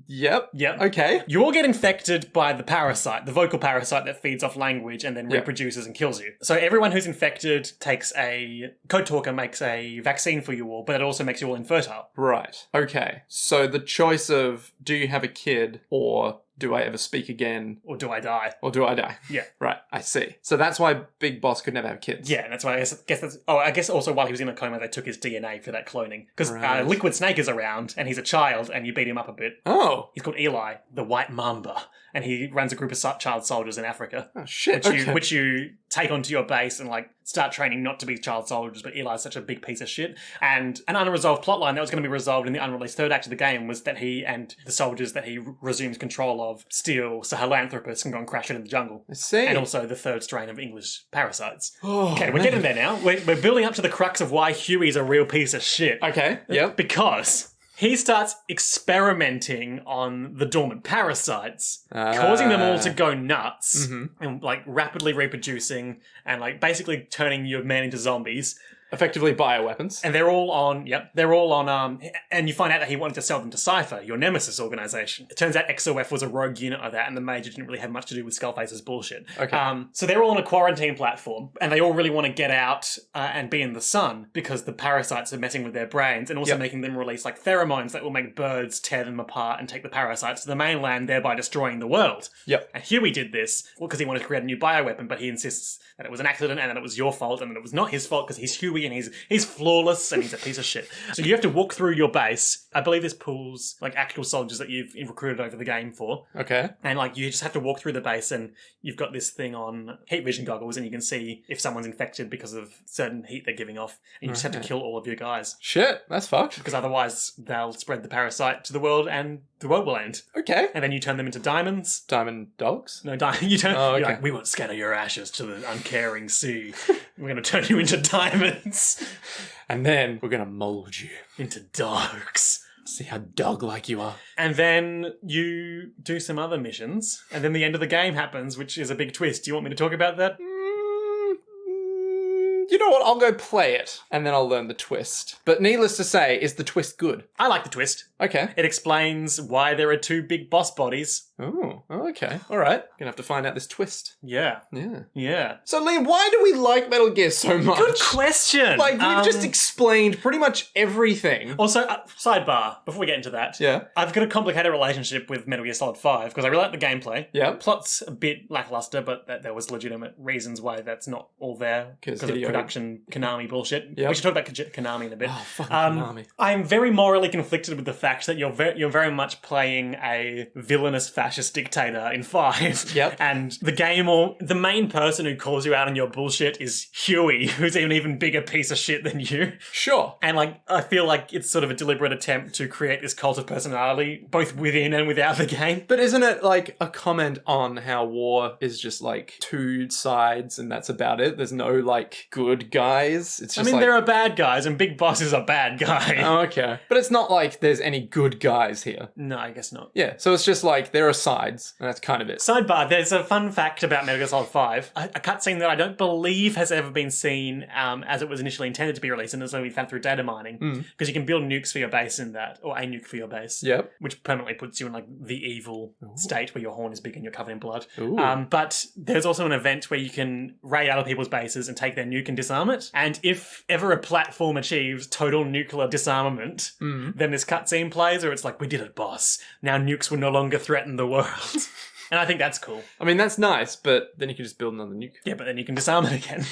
Yep. Yep. Okay. You all get infected by the parasite, the vocal parasite that feeds off language and then reproduces and kills you. So everyone who's infected takes a... Code Talker makes a vaccine for you all, but it also makes you all infertile. Right. Okay. So the choice of do you have a kid or do I ever speak again Or do I die? or do I die? Yeah. Right. I see. So that's why Big Boss could never have kids. Yeah, and that's why I guess that's... Oh, I guess also while he was in a coma, they took his DNA for that cloning. Because Right. Liquid Snake is around, and he's a child, and you beat him up a bit. Oh. He's called Eli, the White Mamba, and he runs a group of child soldiers in Africa. Oh, shit. Which you take onto your base and like start training not to be child soldiers, but Eli's such a big piece of shit. And an unresolved plotline that was going to be resolved in the unreleased third act of the game was that he and the soldiers that he resumes control of steal Sahelanthropus and go and crash it in the jungle. I see. And also the third strain of English parasites. Oh, Okay, we're man. getting there now. We're building up to the crux of why Huey's a real piece of shit. Okay. Yep. Because he starts experimenting on the dormant parasites, causing them all to go nuts and like rapidly reproducing and like basically turning your men into zombies. Effectively bioweapons. And they're all on, and you find out that he wanted to sell them to Cypher, your nemesis organization. It turns out XOF was a rogue unit of that, and the Major didn't really have much to do with Skullface's bullshit. Okay. So they're all on a quarantine platform, and they all really want to get out and be in the sun, because the parasites are messing with their brains, and also making them release like pheromones that will make birds tear them apart and take the parasites to the mainland, thereby destroying the world. Yep. And Huey did this, because he wanted to create a new bioweapon, but he insists that it was an accident and that it was your fault and that it was not his fault because he's Huey and he's flawless and he's a piece of shit. So you have to walk through your base. I believe this pulls like actual soldiers that you've recruited over the game for. Okay. And like you just have to walk through the base and you've got this thing on heat vision goggles and you can see if someone's infected because of certain heat they're giving off. And you just have to kill all of your guys. Shit, that's fucked. Because otherwise they'll spread the parasite to the world and the world will end. Okay. And then you turn them into diamonds. Diamond dogs? No, you turn. Oh, okay. You're like, we won't scatter your ashes to the uncaring sea. We're going to turn you into diamonds, And then we're going to mold you. into dogs. See how dog-like you are. And then you do some other missions, and then the end of the game happens, which is a big twist. Do you want me to talk about that? You know what? I'll go play it, and then I'll learn the twist. But needless to say, is the twist good? I like the twist. Okay. It explains why there are two big boss bodies. Oh, okay. All right. Gonna have to find out this twist. Yeah. Yeah. Yeah. So, Liam, why do we like Metal Gear so much? Good question. Like, we've just explained pretty much everything. Also, sidebar, before we get into that. Yeah. I've got a complicated relationship with Metal Gear Solid 5 because I really like the gameplay. Yeah. The plot's a bit lackluster, but there was legitimate reasons why that's not all there. 'Cause Because of Hideo- Konami Konami bullshit. Yep. We should talk about Konami in a bit. Oh, fucking Konami. I'm very morally conflicted with the fact that you're very much playing a villainous fascist dictator in 5. Yep. And the game, or the main person who calls you out on your bullshit is Huey, who's an even bigger piece of shit than you. Sure. And like, I feel like it's sort of a deliberate attempt to create this cult of personality, both within and without the game. But isn't it like a comment on how war is just like two sides and that's about it? There's no like good guys. It's just I mean, like... there are bad guys, and Big Boss is a bad guy. Oh, okay. But it's not like there's any good guys here. No, I guess not. Yeah, so it's just like there are sides, and that's kind of it. Sidebar, there's a fun fact about Metal Gear Solid 5. A cutscene that I don't believe has ever been seen as it was initially intended to be released, and it's only found through data mining. Because you can build nukes for your base in that, or a nuke for your base. Yep. Which permanently puts you in like the evil state where your horn is big and you're covered in blood. Ooh. But there's also an event where you can raid other people's bases and take their nuke and disarm it. And if ever a platform achieves total nuclear disarmament, then this cutscene plays where it's like, we did it, boss. Now nukes will no longer threaten the world. And I think that's cool. I mean, that's nice, but then you can just build another nuke. Yeah, but then you can disarm it again.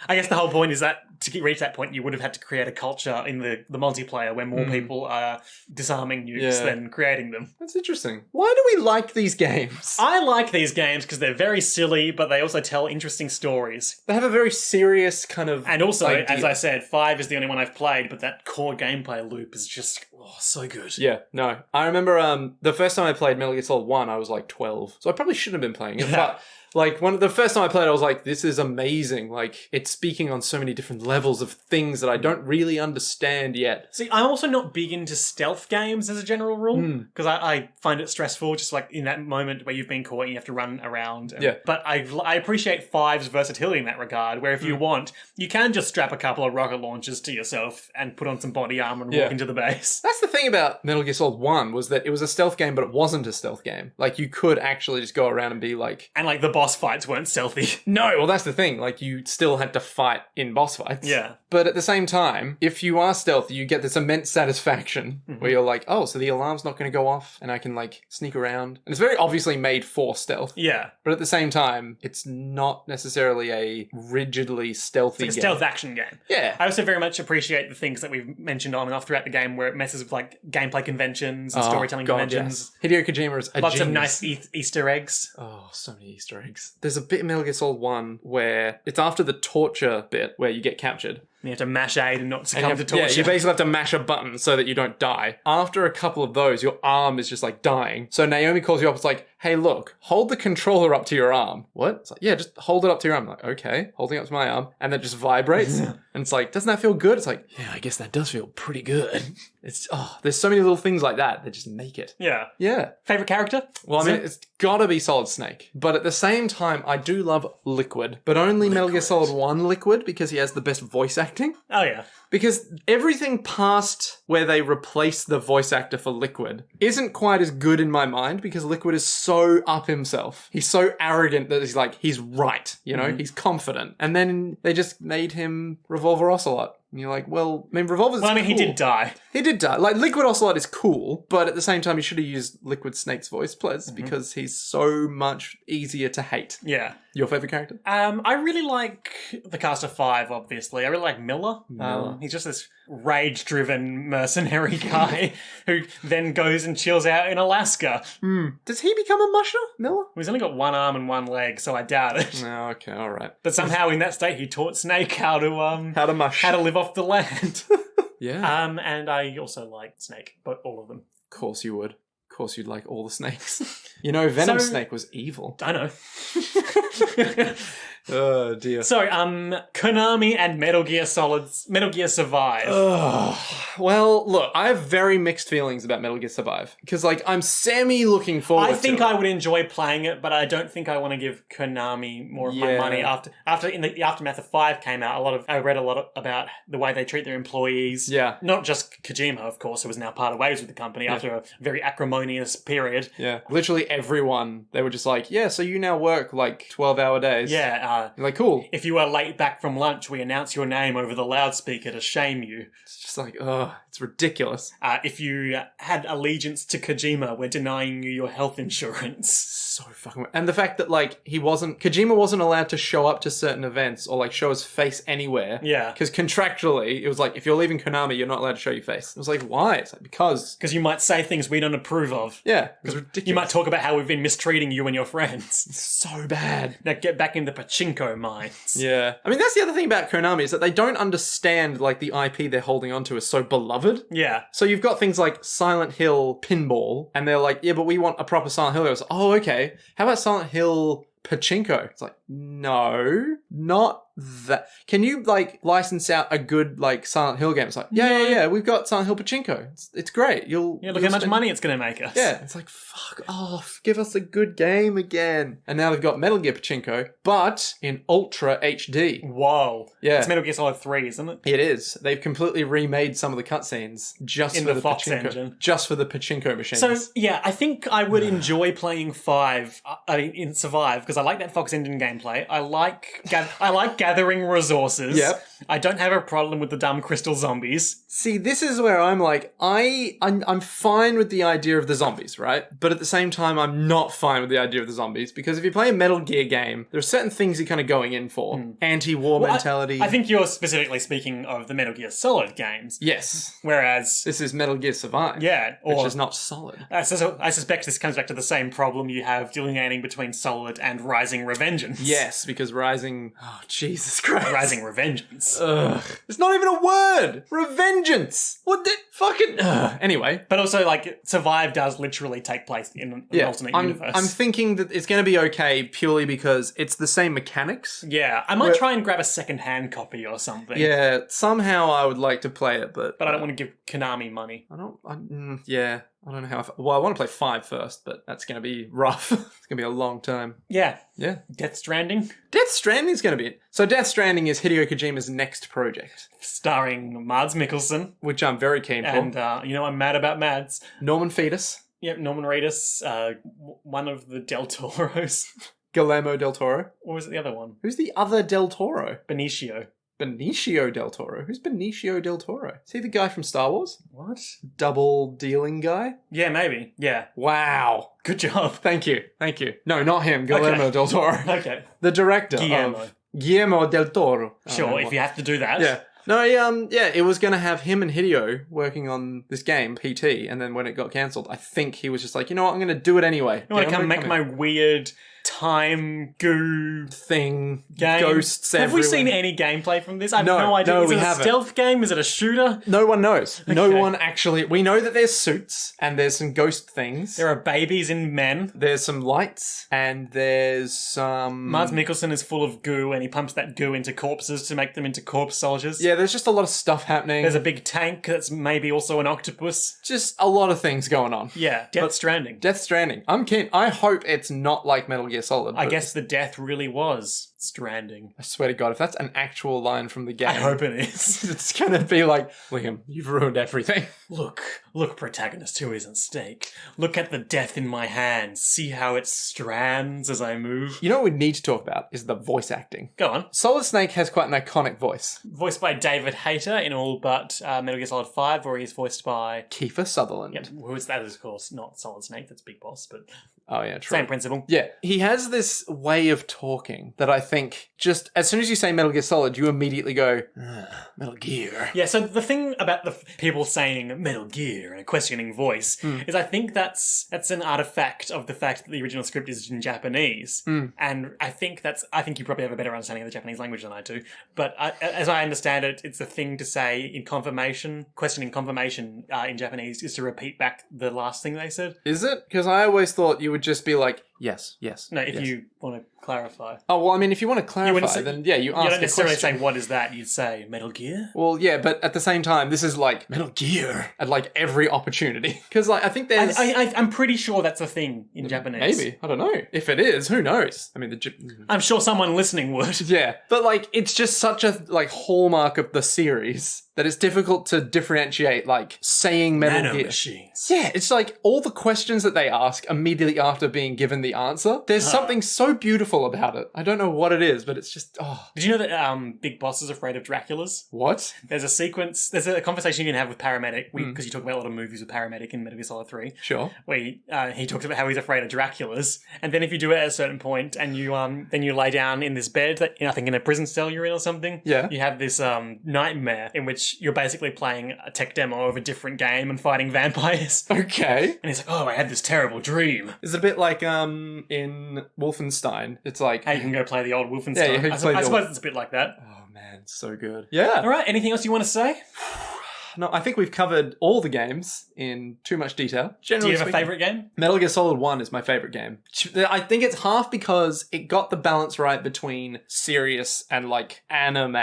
I guess the whole point is that to reach that point, you would have had to create a culture in the multiplayer where more people are disarming nukes than creating them. That's interesting. Why do we like these games? I like these games because they're very silly, but they also tell interesting stories. They have a very serious kind of And also, idea. as I said, 5 is the only one I've played, but that core gameplay loop is just so good. Yeah, no. I remember the first time I played Metal Gear Solid 1, I was like 12. So I probably shouldn't have been playing it. Yeah. Like, the first time I played it, I was like, this is amazing. Like, it's speaking on so many different levels of things that I don't really understand yet. See, I'm also not big into stealth games as a general rule, because I find it stressful, just like in that moment where you've been caught and you have to run around. Yeah. But I appreciate 5's versatility in that regard, where if you want, you can just strap a couple of rocket launchers to yourself and put on some body armor and walk into the base. That's the thing about Metal Gear Solid 1, was that it was a stealth game, but it wasn't a stealth game. Like, you could actually just go around and be like... And like the boss fights weren't stealthy. No, well, that's the thing. Like, you still had to fight in boss fights. Yeah. But at the same time, if you are stealthy, you get this immense satisfaction where you're like, oh, so the alarm's not going to go off and I can, like, sneak around. And it's very obviously made for stealth. Yeah. But at the same time, it's not necessarily a rigidly stealthy It's a game. stealth action game. Yeah. I also very much appreciate the things that we've mentioned on and off throughout the game where it messes with like gameplay conventions and storytelling conventions. Yes. Hideo Kojima is a Lots of genius. nice Easter eggs. Oh, so many Easter eggs. There's a bit in Metal Gear Solid 1 where it's after the torture bit where you get captured. You have to mash A to not And succumb to torture. Yeah, you basically have to mash a button so that you don't die. After a couple of those, your arm is just like dying. So Naomi calls you up. It's like, hey, look, hold the controller up to your arm. What? It's like, yeah, just hold it up to your arm. I'm like, okay, holding it up to my arm. And then it just vibrates. And it's like, doesn't that feel good? It's like, yeah, I guess that does feel pretty good. There's so many little things like that that just make it. Yeah. Yeah. Favorite character? Well, I mean, it's gotta be Solid Snake. But at the same time, I do love Liquid. But only Metal Gear Solid 1 Liquid, because he has the best voice acting. Oh, yeah. Because everything past where they replace the voice actor for Liquid isn't quite as good in my mind, because Liquid is so up himself. He's so arrogant that he's right, you know? He's confident. And then they just made him Revolver Ocelot. And you're like, well, I mean, Revolver's Well, I mean, he cool. did die. He did die. Like, Liquid Ocelot is cool, but at the same time, you should have used Liquid Snake's voice, please, because he's so much easier to hate. Yeah. Your favorite character? I really like the cast of 5, obviously. I really like Miller. He's just this rage-driven mercenary guy who then goes and chills out in Alaska. Does he become a musher, Miller? He's only got one arm and one leg, so I doubt it. No, okay, all right. But somehow in that state, he taught Snake how to mush. how to live off the land. Yeah. And I also like Snake, but all of them. Of course you would. Of course you'd like all the snakes. You know, Venom So- Snake was evil. I know. Oh, dear. So, Konami and Metal Gear Survive. Well, look, I have very mixed feelings about Metal Gear Survive. Because, like, I'm semi-looking forward I think to it. I would enjoy playing it, but I don't think I want to give Konami more of my Yeah. money. After in the aftermath of 5 came out, I read a lot about the way they treat their employees. Yeah. Not just Kojima, of course, who was now part of ways with the company after a very acrimonious period. Yeah. Literally everyone, they were just like, yeah, so you now work, like, 12-hour days. Yeah, You're like, cool. if you are late back from lunch, we announce your name over the loudspeaker to shame you. It's just like, it's ridiculous. If you had allegiance to Kojima, we're denying you your health insurance. So fucking... And the fact that, like, Kojima wasn't allowed to show up to certain events or, like, show his face anywhere. Yeah. Because contractually, it was like, if you're leaving Konami, you're not allowed to show your face. It was like, why? It's like, because... Because you might say things we don't approve of. Yeah, it was ridiculous. You might talk about how we've been mistreating you and your friends. So bad. Now get back in the pachinko mines. Yeah. I mean, that's the other thing about Konami, is that they don't understand, like, the IP they're holding onto is so beloved. Yeah. So you've got things like Silent Hill Pinball, and they're like, yeah, but we want a proper Silent Hill. I was like, oh, okay. How about Silent Hill Pachinko? It's like, no, not that. Can you, like, license out a good, like, Silent Hill game? It's like, yeah, we've got Silent Hill Pachinko. It's great. Yeah, look you'll how much spend- money it's going to make us. Yeah, it's like, fuck off. Give us a good game again. And now they've got Metal Gear Pachinko, but in Ultra HD. Whoa. Yeah. It's Metal Gear Solid 3, isn't it? It is. They've completely remade some of the cutscenes just In for the the Fox Pachinko. engine. Just for the Pachinko machines. So, yeah, I think I would enjoy playing 5 in Survive, because I like that Fox engine gameplay. I like gathering resources. Yep. I don't have a problem with the dumb crystal zombies. See, this is where I'm like, I'm fine with the idea of the zombies, right? But at the same time, I'm not fine with the idea of the zombies, because if you play a Metal Gear game, there are certain things you're kind of going in for. Anti-war mentality. I think you're specifically speaking of the Metal Gear Solid games. Yes. Whereas, This is Metal Gear Survive. yeah, Which or is not solid. I suspect this comes back to the same problem you have delineating between Solid and Rising Revengeance. Yes, because Rising... Oh, jeez. Jesus Christ. Rising Revengeance. Ugh. It's not even a word. Revengeance. What the fucking... Anyway. But also, like, Survive does literally take place in an alternate universe. I'm thinking that it's going to be okay purely because it's the same mechanics. Yeah, I might try and grab a second-hand copy or something. Yeah, somehow I would like to play it, but But I don't want to give Konami money. I don't know how. I want to play 5 first, but that's going to be rough. It's going to be a long time. Yeah. Yeah. Death Stranding, Death Stranding is going to be it. So Death Stranding is Hideo Kojima's next project, starring Mads Mikkelsen. which I'm very keen for. And, I'm mad about Mads. Norman Fetus, Yep, Norman Reedus, one of the Del Toros. Guillermo del Toro. What was the other one? Who's the other del Toro? Benicio. Benicio del Toro. Who's Benicio del Toro? Is he the guy from Star Wars? What? Double dealing guy? Yeah, maybe. Yeah. Wow. Good job. Thank you. No, not him. Guillermo Okay. del Toro. Okay. The director Guillermo. of Guillermo del Toro. Sure, if you have to do that. Yeah. No, it was going to have him and Hideo working on this game, PT, and then when it got cancelled, I think he was just like, you know what, I'm going to do it anyway. I want to come make my weird time goo thing, game. ghosts Have we everywhere. seen any gameplay from this? I have No, no idea. no, Is we it a haven't. stealth game? Is it a shooter? No one knows. No Okay. one actually... We know that there's suits, and there's some ghost things. There are babies and men. There's some lights, and there's some... Mads Mikkelsen is full of goo and he pumps that goo into corpses to make them into corpse soldiers. Yeah, there's just a lot of stuff happening. There's a big tank that's maybe also an octopus. Just a lot of things going on. Yeah, Death Stranding. Death Stranding. I'm keen. I hope it's not like Metal Gear Solid. I but guess the death really was Stranding. I swear to God, if that's an actual line from the game... I hope it is. It's gonna be like, Liam, you've ruined everything. Look, protagonist who isn't Snake. Look at the death in my hands. See how it strands as I move. You know what we need to talk about is the voice acting. Go on. Solid Snake has quite an iconic voice. Voiced by David Hayter in all but Metal Gear Solid 5, where he's voiced by... Kiefer Sutherland. Yep, who is that, of course, not Solid Snake, that's Big Boss, but Oh yeah, true. same principle. Yeah, he has this way of talking that I think just as soon as you say Metal Gear Solid, you immediately go, Metal Gear. Yeah, so the thing about the people saying Metal Gear in a questioning voice is I think that's an artifact of the fact that the original script is in Japanese. And I think you probably have a better understanding of the Japanese language than I do. But as I understand it, it's a thing to say in confirmation, questioning confirmation in Japanese is to repeat back the last thing they said. Is it? Because I always thought you would just be like, yes. No, if yes. you want to clarify. Oh, well, I mean, if you want to clarify, say- then yeah, you ask You don't a necessarily question. say, what is that? You'd say, Metal Gear? Well, yeah, but at the same time, this is like Metal Gear at like every opportunity. Because like I think there's I'm pretty sure that's a thing in Japanese. maybe I don't know if it is. Who knows? I mean, I'm sure someone listening would. yeah, but like it's just such a like hallmark of the series that it's difficult to differentiate like saying Metal Nano Gear. machines. Yeah, it's like all the questions that they ask immediately after being given the answer. There's something so beautiful about it. I don't know what it is, but it's just Did you know that Big Boss is afraid of Draculas? what? There's a conversation you can have with Paramedic, because you talk about a lot of movies with Paramedic in Metal Gear Solid 3, Sure. where he talks about how he's afraid of Draculas, and then if you do it at a certain point, and you then you lay down in this bed that I think in a prison cell you're in or something, Yeah. you have this nightmare in which you're basically playing a tech demo of a different game and fighting vampires. Okay. And he's like, oh, I had this terrible dream. It's a bit like in Wolfenstein. It's like How you can go play the old Wolfenstein. Yeah, you can play I the suppose old- it's a bit like that. oh man, so good. Yeah. All right, anything else you want to say? No, I think we've covered all the games in too much detail. Do Generally you have a speaking. favourite game? Metal Gear Solid 1 is my favorite game. I think it's half because it got the balance right between serious and like anime.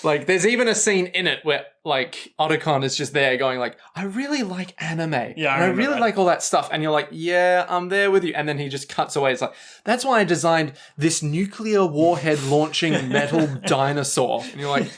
Like there's even a scene in it where like Otacon is just there going like, I really like anime. Yeah, I and I remember really that. like all that stuff. And you're like, yeah, I'm there with you. And then he just cuts away. It's like, that's why I designed this nuclear warhead launching metal dinosaur. And you're like,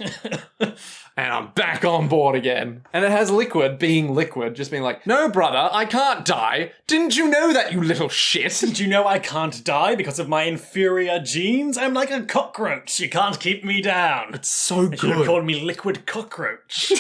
and I'm back on board again. And it has Liquid being Liquid, just being like, no, brother, I can't die. Didn't you know that, you little shit? Do you know I can't die because of my inferior genes? I'm like a cockroach. You can't keep me down. It's so You should have good. called me Liquid Cockroach.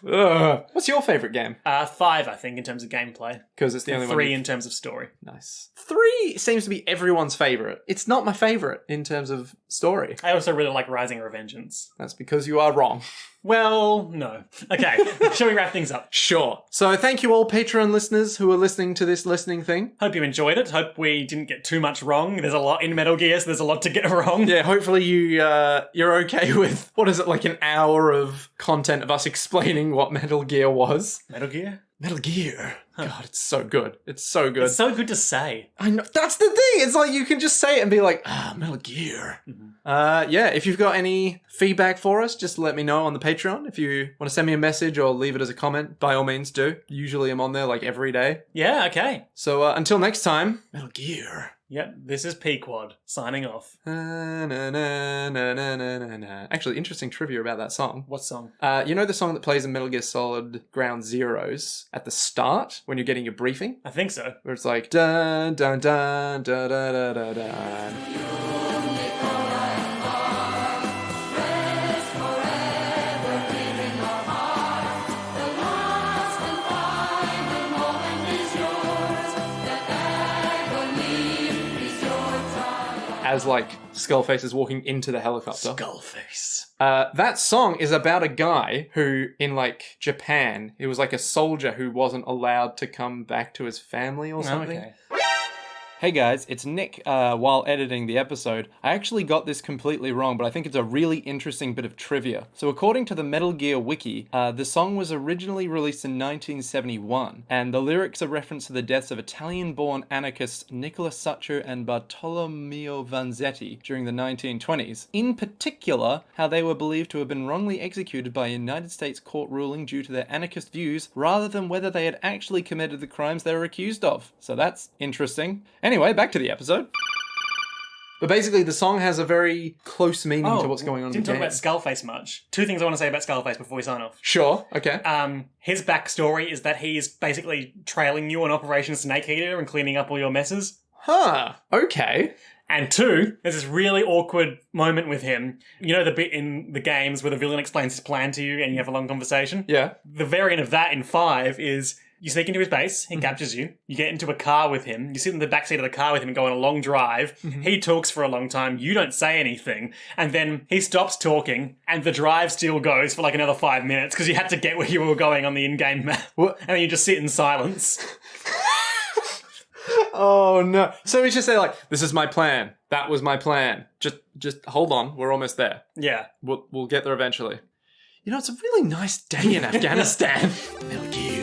Ugh. What's your favorite game? 5, I think, in terms of gameplay. Because it's the only And one. 3 in terms of story. Nice. 3 seems to be everyone's favorite. It's not my favorite in terms of story. I also really like Rising Revengeance. That's because you are wrong. Well, no. Okay, shall we wrap things up? Sure. So thank you all Patreon listeners who are listening to this listening thing. Hope you enjoyed it. Hope we didn't get too much wrong. There's a lot in Metal Gear, so there's a lot to get wrong. Yeah, hopefully you're okay with, what is it, like an hour of content of us explaining what Metal Gear was. Metal Gear? Metal Gear. God, it's so good. It's so good. It's so good to say. I know. That's the thing. It's like you can just say it and be like, Metal Gear. Yeah, if you've got any feedback for us, just let me know on the Patreon. If you want to send me a message or leave it as a comment, by all means do. Usually I'm on there like every day. Yeah, okay. So until next time, Metal Gear. Yep, this is Pequod, signing off. Actually, interesting trivia about that song. What song? You know the song that plays in Metal Gear Solid Ground Zeroes at the start when you're getting your briefing? I think so. Where it's like dun dun dun dun dun dun dun dun. As like Skullface is walking into the helicopter. Skullface. That song is about a guy who, in like Japan, he was like a soldier who wasn't allowed to come back to his family or something. Okay. Hey guys, it's Nick. While editing the episode, I actually got this completely wrong, but I think it's a really interesting bit of trivia. So according to the Metal Gear Wiki, the song was originally released in 1971, and the lyrics are reference to the deaths of Italian-born anarchists Nicola Succio and Bartolomeo Vanzetti during the 1920s. In particular, how they were believed to have been wrongly executed by a United States court ruling due to their anarchist views, rather than whether they had actually committed the crimes they were accused of. So that's interesting. Anyway, back to the episode. But basically, the song has a very close meaning to what's going on in the Didn't talk game. about Skullface much. 2 things I want to say about Skullface before we sign off. Sure, okay. His backstory is that he is basically trailing you on Operation Snake Eater and cleaning up all your messes. Huh, okay. And 2, there's this really awkward moment with him. You know the bit in the games where the villain explains his plan to you and you have a long conversation? Yeah. The variant of that in 5 is you sneak into his base, he captures you, you get into a car with him, you sit in the backseat of the car with him and go on a long drive, he talks for a long time, you don't say anything, and then he stops talking, and the drive still goes for like another 5 minutes because you had to get where you were going on the in-game map. What? And then you just sit in silence. Oh no. So we just say like, this is my plan. That was my plan. Just hold on. We're almost there. Yeah. We'll get there eventually. You know, it's a really nice day in Afghanistan. Metal Gear.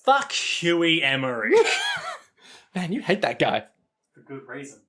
Fuck Huey Emery. Man, you hate that guy. For good reason.